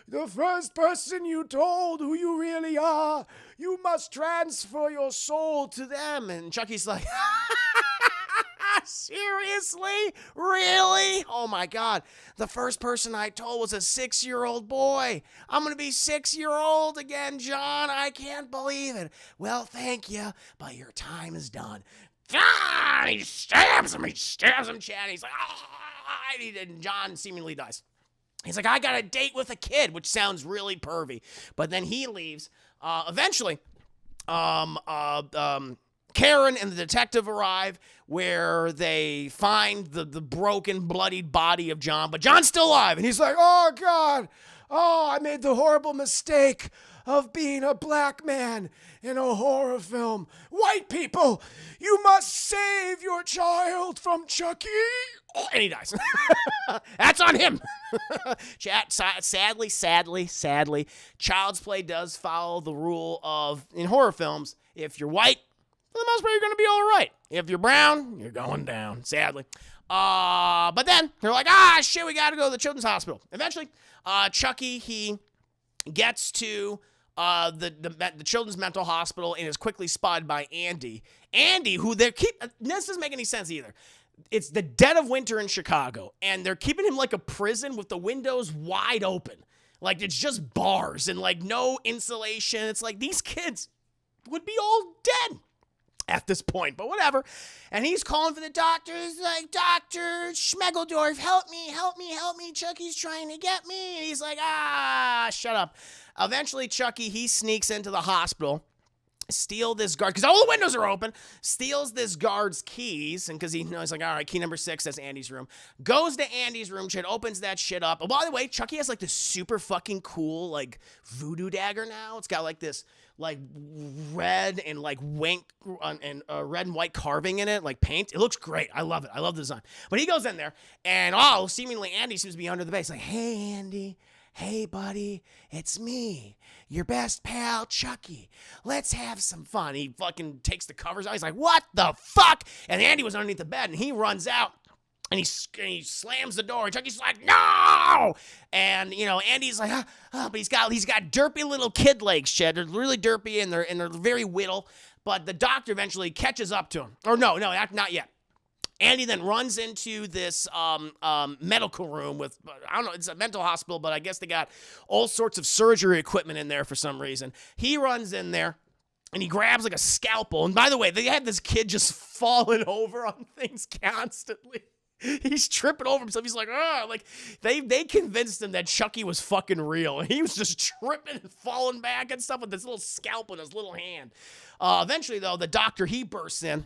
the first person you told who you really are, you must transfer your soul to them. And Chucky's like, seriously? Really? Oh my God. The first person I told was a 6-year-old boy. I'm going to be 6-year-old again, John. I can't believe it. Well, thank you, but your time is done. Ah! He stabs him, Chad. He's like, ah! And John seemingly dies. He's like, I got a date with a kid, which sounds really pervy. But then he leaves. Eventually, Karen and the detective arrive where they find the broken, bloodied body of John. But John's still alive. And he's like, oh, God. Oh, I made the horrible mistake of being a black man in a horror film. White people, you must save your child from Chucky. Oh, and he dies. That's on him. Chat, sadly, Child's Play does follow the rule of, in horror films, if you're white, for the most part, you're going to be all right. If you're brown, you're going down, sadly. But then they're like, shit, we got to go to the children's hospital. Eventually, Chucky, he gets to the children's mental hospital and is quickly spotted by Andy. Andy, who this doesn't make any sense either. It's the dead of winter in Chicago, and they're keeping him like a prison with the windows wide open. Like, it's just bars and, like, no insulation. It's like these kids would be all dead at this point, but whatever. And he's calling for the doctor. He's like, Dr. Schmegeldorf, help me. Chucky's trying to get me. And he's like, shut up. Eventually, Chucky, he sneaks into the hospital, steal this guard, because all the windows are open, steals this guard's keys, and because he knows, like, all right, key number 6, that's Andy's room, goes to Andy's room, shit, opens that shit up. And by the way, Chucky has, like, this super fucking cool, like, voodoo dagger now. It's got, like, this, like, red and, like, red and white carving in it, like, paint. It looks great. I love it. I love the design. But he goes in there, and, seemingly Andy seems to be under the base. Like, hey, Andy. Hey, buddy, it's me, your best pal, Chucky. Let's have some fun. He fucking takes the covers out. He's like, what the fuck? And Andy was underneath the bed, and he runs out, and he slams the door. And Chucky's like, no! And, Andy's like, but he's got derpy little kid legs, Chad. They're really derpy, and they're very whittle. But the doctor eventually catches up to him. Or no, not yet. Andy then runs into this medical room with, I don't know, it's a mental hospital, but I guess they got all sorts of surgery equipment in there for some reason. He runs in there, and he grabs, like, a scalpel. And by the way, they had this kid just falling over on things constantly. He's tripping over himself. He's like, like, they convinced him that Chucky was fucking real. He was just tripping and falling back and stuff with this little scalpel in his little hand. Eventually, though, the doctor, he bursts in.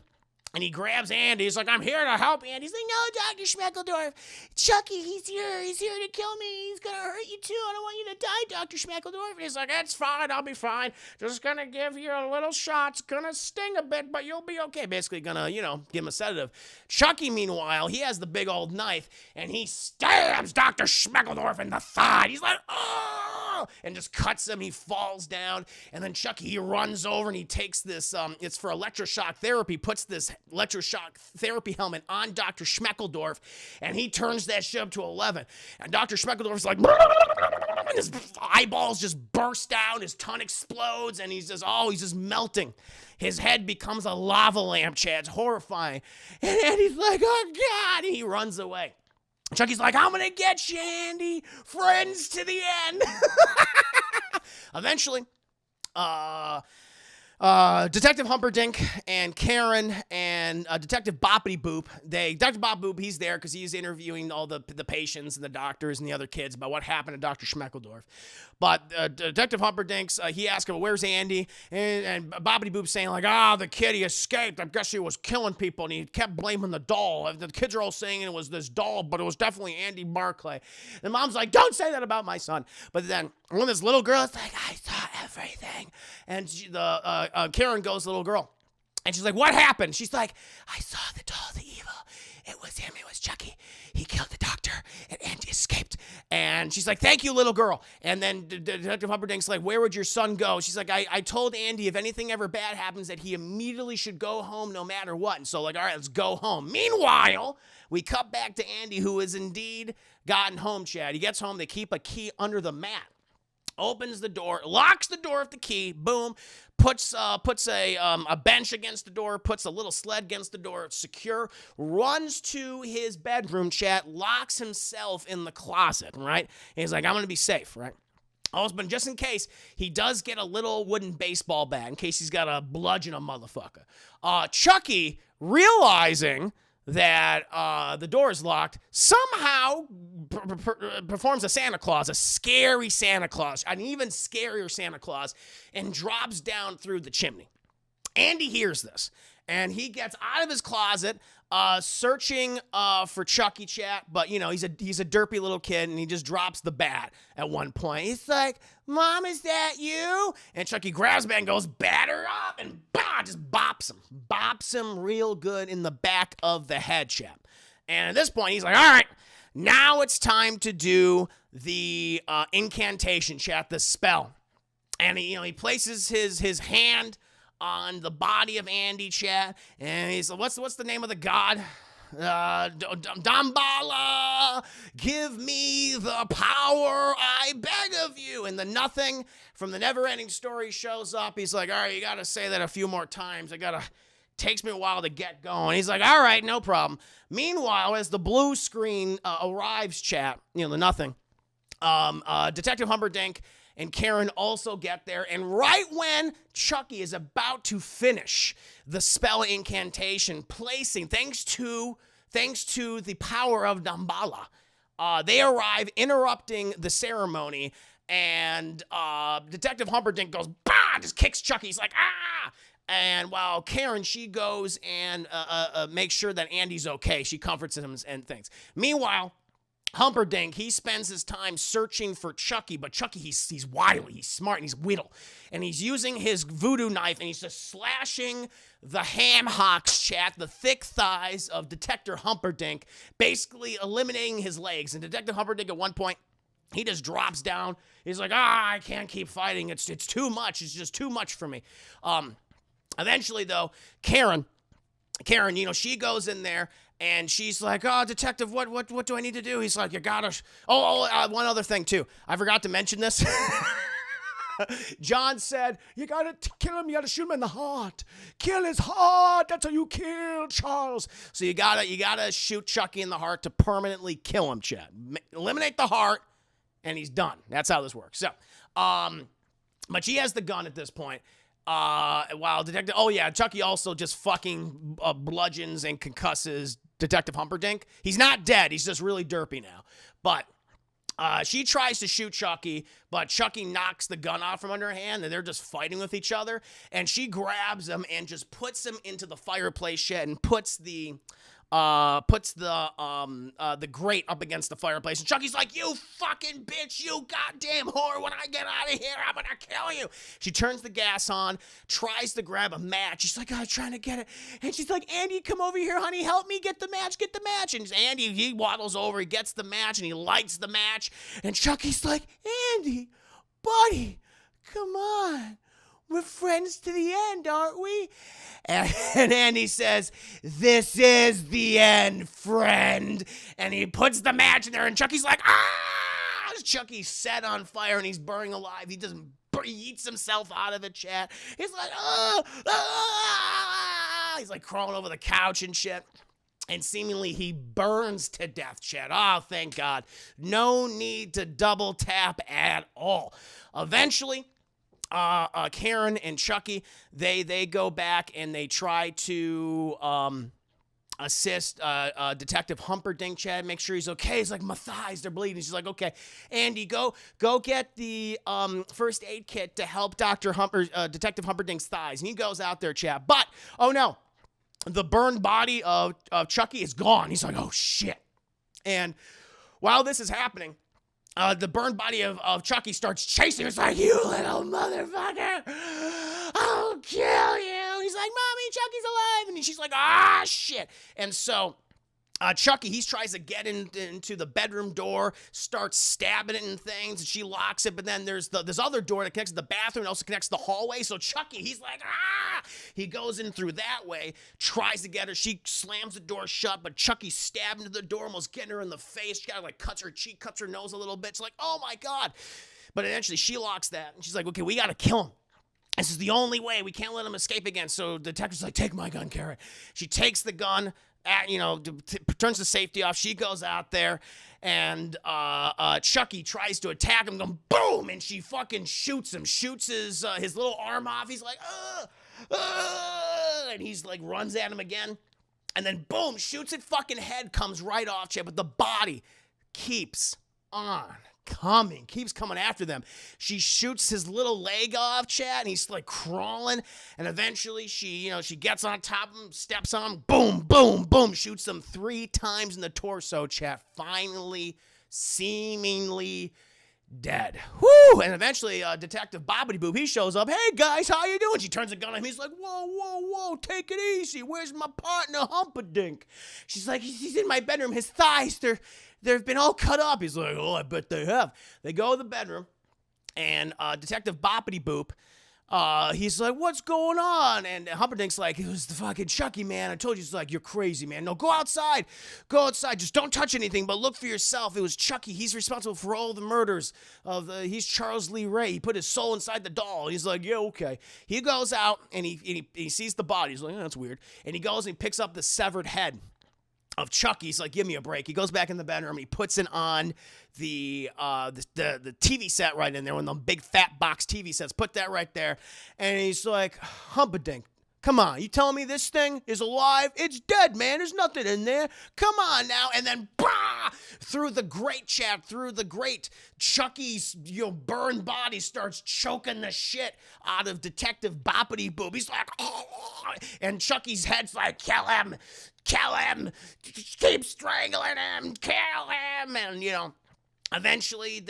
And he grabs Andy. He's like, I'm here to help Andy. He's like, no, Dr. Schmeckledorf. Chucky, he's here. He's here to kill me. He's going to hurt you too. I don't want you to die, Dr. Schmeckledorf. And he's like, that's fine. I'll be fine. Just going to give you a little shot. It's going to sting a bit, but you'll be okay. Basically going to, give him a sedative. Chucky, meanwhile, he has the big old knife, and he stabs Dr. Schmeckledorf in the thigh. He's like, oh! And just cuts him. He falls down. And then Chucky, he runs over, and he takes this, it's for electroshock therapy, puts this electroshock therapy helmet on Dr. Schmeckledorf, and he turns that shit up to 11. And Dr. Schmeckledorf's like, and his eyeballs just burst out, his tongue explodes, and he's just melting. His head becomes a lava lamp, Chad. It's horrifying. And Andy's like, oh, God, and he runs away. Chucky's like, I'm gonna get you, Andy. Friends to the end. Eventually, Detective Humperdinck and Karen and Detective Boppity Boop, Dr. Boppity Boop, he's there because he's interviewing all the patients and the doctors and the other kids about what happened to Dr. Schmeckledorf. But Detective Humperdinck's, he asked him, where's Andy? And Boppity Boop's saying like, the kid, he escaped. I guess he was killing people, and he kept blaming the doll. The kids are all saying it was this doll, but it was definitely Andy Barclay. And Mom's like, don't say that about my son. But then when this little girl is like, I saw everything. And Karen goes to the little girl, and she's like, what happened? She's like, I saw the doll, the evil. It was him. It was Chucky. He killed the doctor, and Andy escaped. And she's like, thank you, little girl. And then Detective Humperdinck's like, where would your son go? She's like, I told Andy if anything ever bad happens that he immediately should go home no matter what. And so like, all right, let's go home. Meanwhile, we cut back to Andy, who is indeed gotten home, Chad. He gets home. They keep a key under the mat. Opens the door, locks the door with the key, boom, puts a bench against the door, puts a little sled against the door, it's secure, runs to his bedroom, chat, locks himself in the closet, right? And he's like, I'm going to be safe, right? But just in case, he does get a little wooden baseball bat in case he's got a bludgeon a motherfucker. Chucky, realizing that the door is locked, somehow performs a Santa Claus, a scary Santa Claus, an even scarier Santa Claus, and drops down through the chimney. Andy hears this, and he gets out of his closet, searching for Chucky, chat, but he's a derpy little kid, and he just drops the bat at one point. He's like, Mom, is that you? And Chucky grabs the bat and goes, batter up, and just bops him real good in the back of the head, chat. And at this point, he's like, all right, now it's time to do the incantation, chat, the spell. And he places his hand on the body of Andy, chat, and he's like, what's the name of the god? Damballa, give me the power, I beg of you. And the nothing from the Never-Ending Story shows up. He's like, all right, you got to say that a few more times. Takes me a while to get going. He's like, all right, no problem. Meanwhile, as the blue screen arrives, chat, the nothing, Detective Humperdinck and Karen also get there, and right when Chucky is about to finish the spell incantation, placing, thanks to the power of Damballa, they arrive, interrupting the ceremony, and Detective Humperdinck goes, bah, just kicks Chucky. He's like, ah! And while Karen, she goes and makes sure that Andy's okay. She comforts him and things. Meanwhile, Humperdinck, he spends his time searching for Chucky, but Chucky, he's wily, he's smart, and he's whittle. And he's using his voodoo knife, and he's just slashing the ham hocks, chat, the thick thighs of Detective Humperdinck, basically eliminating his legs. And Detective Humperdinck, at one point, he just drops down. He's like, I can't keep fighting. It's too much. It's just too much for me. Eventually, though, Karen, she goes in there, and she's like, oh, Detective, what do I need to do? He's like, you gotta, one other thing, too. I forgot to mention this. John said, you gotta kill him, you gotta shoot him in the heart. Kill his heart, that's how you kill Charles. So you gotta shoot Chucky in the heart to permanently kill him, Chad. Eliminate the heart, and he's done. That's how this works. So, but she has the gun at this point. While Chucky also just fucking bludgeons and concusses Detective Humperdinck. He's not dead. He's just really derpy now. But She tries to shoot Chucky, but Chucky knocks the gun off from under her hand, and they're just fighting with each other. And she grabs him and just puts him into the fireplace shed and puts the grate up against the fireplace. And Chucky's like, "You fucking bitch, you goddamn whore, when I get out of here, I'm gonna kill you." She turns the gas on, tries to grab a match. She's like, "I'm trying to get it." And she's like, "Andy, come over here, honey, help me get the match, get the match." And Andy, he waddles over, he gets the match, and he lights the match. And Chucky's like, "Andy, buddy, come on. We're friends to the end, aren't we?" And Andy says, "This is the end, friend." And he puts the match in there, and Chucky's like, "Ah!" Chucky's set on fire, and he's burning alive. He eats himself out of it, chat. He's like, "Ah! Ah!" He's like crawling over the couch and shit. And seemingly he burns to death, chat. Oh, thank God. No need to double tap at all. Eventually, Karen and Chucky, they go back and they try to assist Detective Humperdinck, Chad, make sure he's okay. He's like, "My thighs, they're bleeding." She's like, "Okay, Andy, go get the first aid kit to help Detective Humperdinck's thighs." And he goes out there, Chad. But, oh no, the burned body of Chucky is gone. He's like, "Oh shit." And while this is happening, the burned body of Chucky starts chasing. It's like, "You little motherfucker, I'll kill you." He's like, "Mommy, Chucky's alive." And she's like, "Ah, shit." And so Chucky, he tries to get into the bedroom door, starts stabbing it and things, and she locks it. But then there's this other door that connects to the bathroom and also connects to the hallway. So Chucky, he's like, "Ah!" He goes in through that way, tries to get her. She slams the door shut, but Chucky's stabbing into the door, almost getting her in the face. She like cuts her cheek, cuts her nose a little bit. She's like, "Oh my God." But eventually she locks that, and she's like, "Okay, we got to kill him. This is the only way. We can't let him escape again." So the detective's like, "Take my gun, Karen." She takes the gun, turns the safety off. She goes out there, and Chucky tries to attack him, going boom, and she fucking shoots him, shoots his little arm off. He's like, and he's like runs at him again, and then boom, shoots it, fucking head comes right off, Chad, but the body keeps on coming, keeps coming after them. She shoots his little leg off, Chad, and he's like crawling, and eventually she gets on top of him, steps on him, boom, boom, boom, shoots him 3 times in the torso, Chad, finally, seemingly dead. Whoo! And eventually, Detective Bobbity Boop, he shows up. "Hey guys, how you doing?" She turns the gun on him. He's like, "Whoa, whoa, whoa, take it easy. Where's my partner, Humperdinck?" She's like, "He's in my bedroom. His thighs, they've been all cut up." He's like, "Oh, I bet they have." They go to the bedroom, and Detective Boppity Boop, he's like, "What's going on?" And Humperdinck's like, "It was the fucking Chucky, man. I told you." He's like, "You're crazy, man. No, go outside. Go outside. Just don't touch anything, but look for yourself. It was Chucky. He's responsible for all the murders he's Charles Lee Ray. He put his soul inside the doll." He's like, "Yeah, okay." He goes out, and he sees the body. He's like, "Oh, that's weird." And he goes and he picks up the severed head of Chucky. He's like, "Give me a break." He goes back in the bedroom, and he puts it on the TV set right in there, one of them big fat box TV sets. Put that right there. And he's like, "Humperdinck, come on. You telling me this thing is alive? It's dead, man. There's nothing in there. Come on now." And then, bah! Through the grate, Chucky's burned body starts choking the shit out of Detective Boppity Boop. He's like, "Oh!" And Chucky's head's like, "Kill him. Kill him. Keep strangling him. Kill him." And, eventually,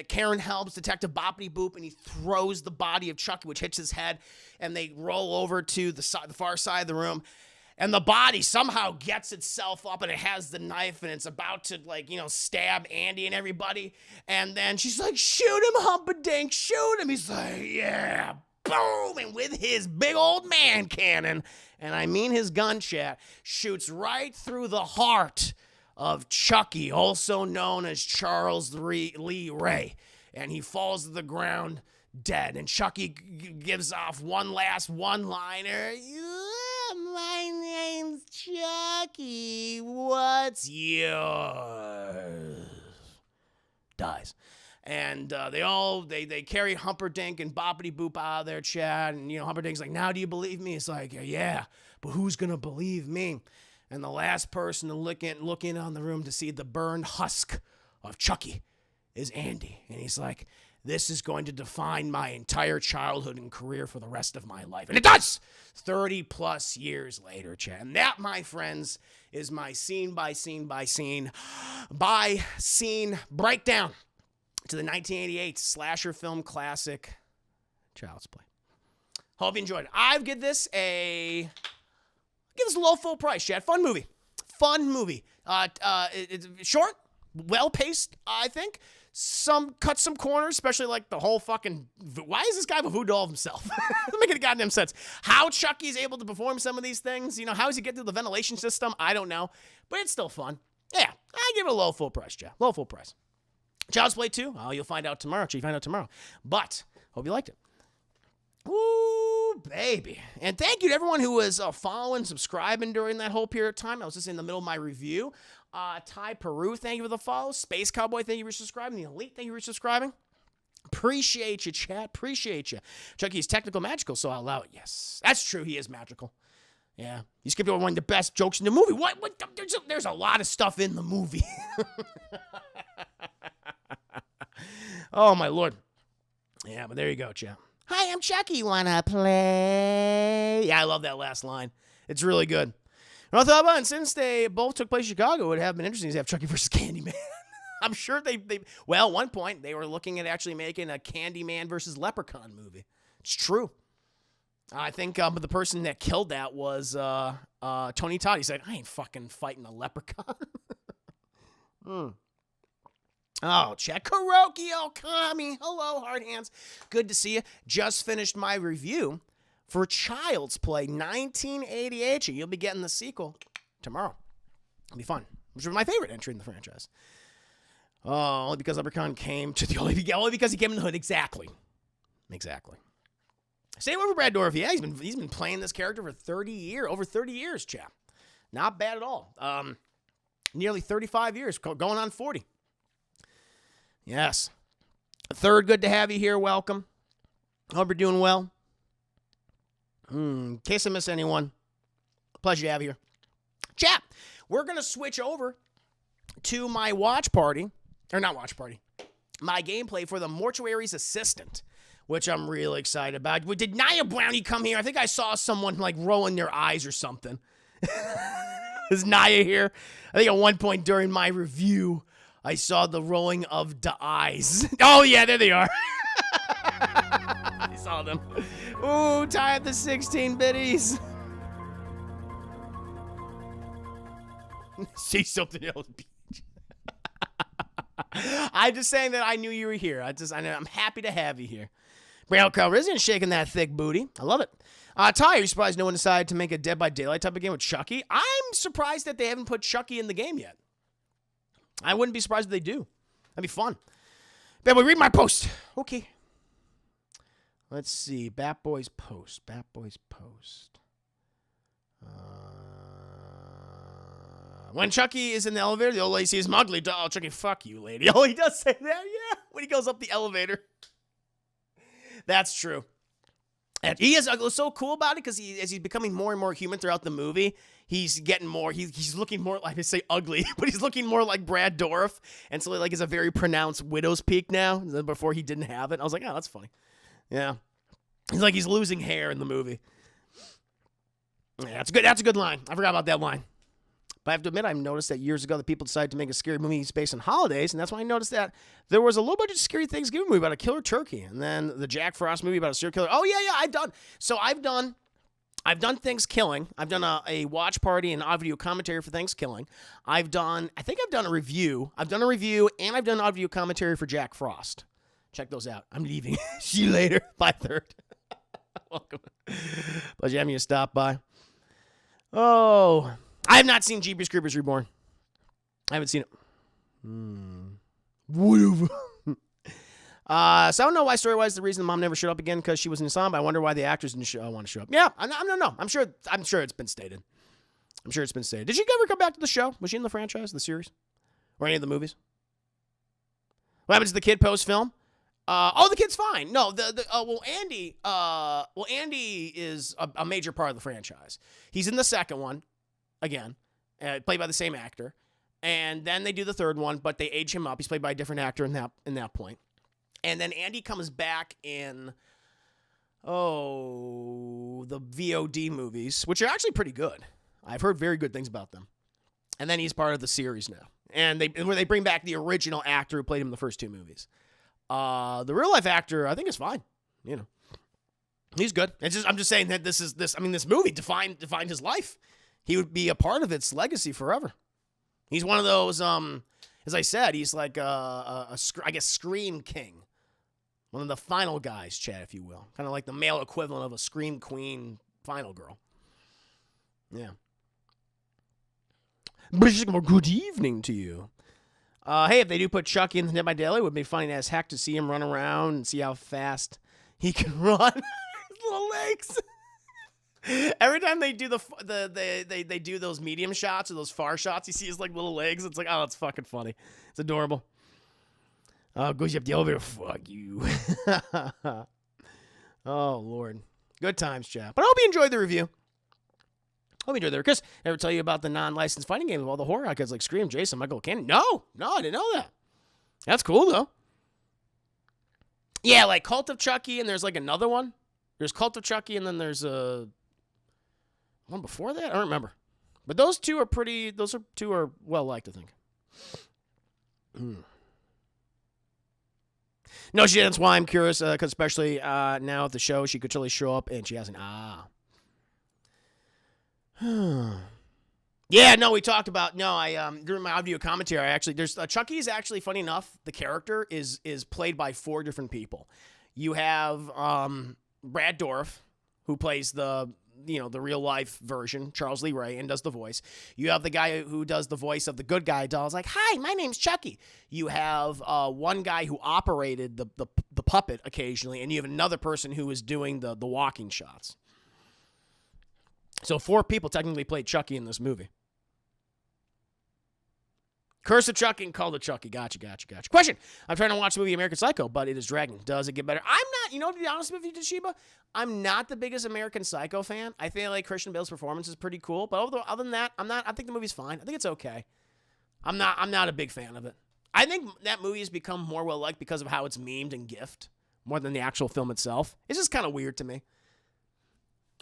Karen helps Detective Boppity Boop, and he throws the body of Chucky, which hits his head, and they roll over to the far side of the room. And the body somehow gets itself up, and it has the knife, and it's about to, stab Andy and everybody. And then she's like, "Shoot him, Humperdinck, shoot him." He's like, "Yeah." Boom! And with his big old man cannon, and I mean his gun, chat, shoots right through the heart of Chucky, also known as Charles Lee Ray. And he falls to the ground dead. And Chucky gives off one last one-liner. "My name's Chucky. What's yours?" Dies. And they carry Humperdinck and Boppity Boop out of their chat. And, Humperdinck's like, "Now do you believe me?" It's like, "Yeah, but who's going to believe me?" And the last person to look in on the room to see the burned husk of Chucky is Andy. And he's like, this is going to define my entire childhood and career for the rest of my life. And it does! 30 plus years later, chat. And that, my friends, is my scene by scene breakdown to the 1988 slasher film classic, Child's Play. Hope you enjoyed it. I've give this a low full price, chat. Fun movie. It's short, well-paced, I think. Cut some corners, especially like the whole fucking, why is this guy a voodoo doll of himself? Doesn't make any goddamn sense. How Chucky's able to perform some of these things, how does he get through the ventilation system? I don't know, but it's still fun. Yeah, I give it a low full price, Jeff. Low full price. Child's Play 2, you'll find out tomorrow. Actually, you find out tomorrow. But, hope you liked it. Ooh, baby. And thank you to everyone who was following, subscribing during that whole period of time. I was just in the middle of my review. Ty Peru, thank you for the follow. Space Cowboy, thank you for subscribing. The Elite, thank you for subscribing. Appreciate you, chat. Appreciate you. Chucky's technical magical, so I'll allow it. Yes, that's true. He is magical. Yeah. You skipped over one of the best jokes in the movie. What? There's a lot of stuff in the movie. Oh, my Lord. Yeah, but there you go, chat. Hi, I'm Chucky. Wanna play? Yeah, I love that last line. It's really good. And I thought about it, and since they both took place in Chicago, it would have been interesting to have Chucky versus Candyman. I'm sure well, at one point, they were looking at actually making a Candyman versus Leprechaun movie. It's true. I think the person that killed that was Tony Todd. He said, I ain't fucking fighting a leprechaun. Oh, check Kuroki Okami. Hello, hard hands. Good to see you. Just finished my review for Child's Play 1988. You'll be getting the sequel tomorrow. It'll be fun. Which was my favorite entry in the franchise. Oh, only because Leprechaun came to the only because he came in the hood. Exactly. Same over Brad Dourif. Yeah, he's been playing this character for over 30 years, chap. Not bad at all. Nearly 35 years, going on 40. Yes. Third, good to have you here. Welcome. Hope you're doing well. In case I miss anyone, pleasure to have you here. Chat, we're going to switch over to my my gameplay for the Mortuary's Assistant, which I'm really excited about. Did Nia Brownie come here? I think I saw someone like rolling their eyes or something. Is Nia here? I think at one point during my review, I saw the rolling of the eyes. Oh, yeah, there they are. I saw them. Ooh, tie up the 16 biddies. See something else, Beach. I'm just saying that I knew you were here. I'm happy to have you here. Braille Calrissian shaking that thick booty. I love it. Ty, are you surprised no one decided to make a Dead by Daylight type of game with Chucky? I'm surprised that they haven't put Chucky in the game yet. I wouldn't be surprised if they do. That'd be fun. Bad Boy, read my post. Okay. Let's see. Bat Boy's post. When Chucky is in the elevator, the old lady sees him ugly. Oh, Chucky, fuck you, lady. Oh, he does say that, yeah. When he goes up the elevator. That's true. And he is so cool about it because as he's becoming more and more human throughout the movie, he's getting more, he's looking more, like I say ugly, but he's looking more like Brad Dourif. And so like it's a very pronounced widow's peak now. Before he didn't have it. I was like, oh, that's funny. Yeah. He's like he's losing hair in the movie. Yeah, that's a good line. I forgot about that line. But I have to admit, I've noticed that years ago that people decided to make a scary movie based on holidays, and that's why I noticed that there was a low budget scary Thanksgiving movie about a killer turkey, and then the Jack Frost movie about a serial killer. Oh yeah, I've done Thanksgiving. I've done a watch party and audio commentary for Thanksgiving. I think I've done a review. I've done a review and I've done audio commentary for Jack Frost. Check those out. I'm leaving. See you later. Bye, third. Welcome. Pleasure having you stop by. Oh. I have not seen Jeepers Creepers Reborn. I haven't seen it. Whatever. So I don't know why story-wise the reason the mom never showed up again because she was in Islam, but I wonder why the actors didn't want to show up. Yeah, I don't know. I'm sure it's been stated. Did she ever come back to the show? Was she in the franchise, the series? Or any of the movies? What happens to the kid post-film? The kid's fine. No, Andy is a major part of the franchise. He's in the second one. Again, played by the same actor. And then they do the third one, but they age him up. He's played by a different actor in that point. And then Andy comes back in, the VOD movies, which are actually pretty good. I've heard very good things about them. And then he's part of the series now. And where they bring back the original actor who played him in the first two movies. The real life actor, I think, is fine. You know, he's good. I'm just saying that this movie defined his life. He would be a part of its legacy forever. He's one of those, as I said, he's like I guess, Scream King. One of the final guys, Chad, if you will. Kind of like the male equivalent of a Scream Queen final girl. Yeah. Good evening to you. Hey, if they do put Chucky in the Dead by Daylight, it would be funny as heck to see him run around and see how fast he can run. His little legs. Every time they do they do those medium shots or those far shots, you see his like little legs. It's like, oh, it's fucking funny. It's adorable. Goes up the elevator. Fuck you. Oh Lord, good times, Chad. But I hope you enjoyed the review. Hope you enjoyed it. Chris, ever tell you about the non-licensed fighting game of all the horror icons like Scream, Jason, Michael Cannon? No, I didn't know that. That's cool though. Yeah, like Cult of Chucky, and there's like another one. There's Cult of Chucky, and then there's a one before that. I don't remember, but those two are pretty. Those two are well liked, I think. No, she didn't. That's why I'm curious, because especially now at the show, she could totally show up, and she hasn't. Yeah, no, we talked about, during my audio commentary, there's Chucky is actually, funny enough, the character is played by 4 different people. You have Brad Dourif, who plays the real life version, Charles Lee Ray, and does the voice. You have the guy who does the voice of the good guy doll. It's like, hi, my name's Chucky. You have one guy who operated the puppet occasionally, and you have another person who is doing the walking shots. So 4 people technically played Chucky in this movie. Curse of Chucky and Cult of Chucky. Gotcha. Question. I'm trying to watch the movie American Psycho, but it is dragging. Does it get better? I'm not, to be honest with you, Toshiba, I'm not the biggest American Psycho fan. I feel like Christian Bale's performance is pretty cool, but other than that, I think the movie's fine. I think it's okay. I'm not a big fan of it. I think that movie has become more well-liked because of how it's memed and gift, more than the actual film itself. It's just kind of weird to me.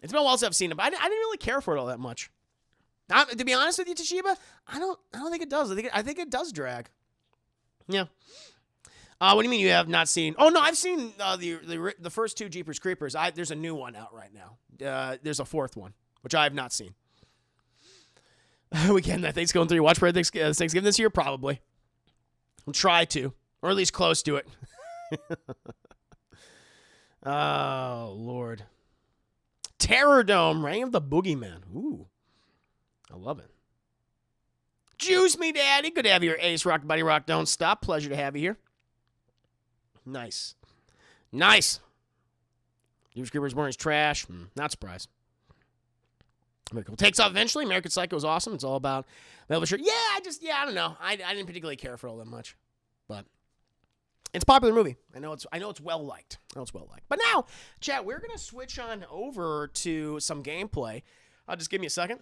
It's been a while since I've seen it, but I didn't really care for it all that much. To be honest with you, Toshiba, I don't think it does. I think it does drag. Yeah. What do you mean you have not seen? Oh no, I've seen the first 2 Jeepers Creepers. There's a new one out right now. There's a 4th one, which I have not seen. Weekend that thing's going through. Watch for Thanksgiving this year, probably. I'll try to, or at least close to it. Oh Lord. Terror Dome, Reign of the Boogeyman. Ooh. I love it. Juice me, Daddy. Good to have you here. Ace Rock, Buddy Rock, don't stop. Pleasure to have you here. Nice. Jeepers Creepers Morning's trash. Not surprised. Takes off eventually. American Psycho is awesome. It's all about Velvet Shirt. Yeah, I don't know. I didn't particularly care for it all that much. But it's a popular movie. I know it's well liked. But now, chat, we're gonna switch on over to some gameplay. Just give me a second.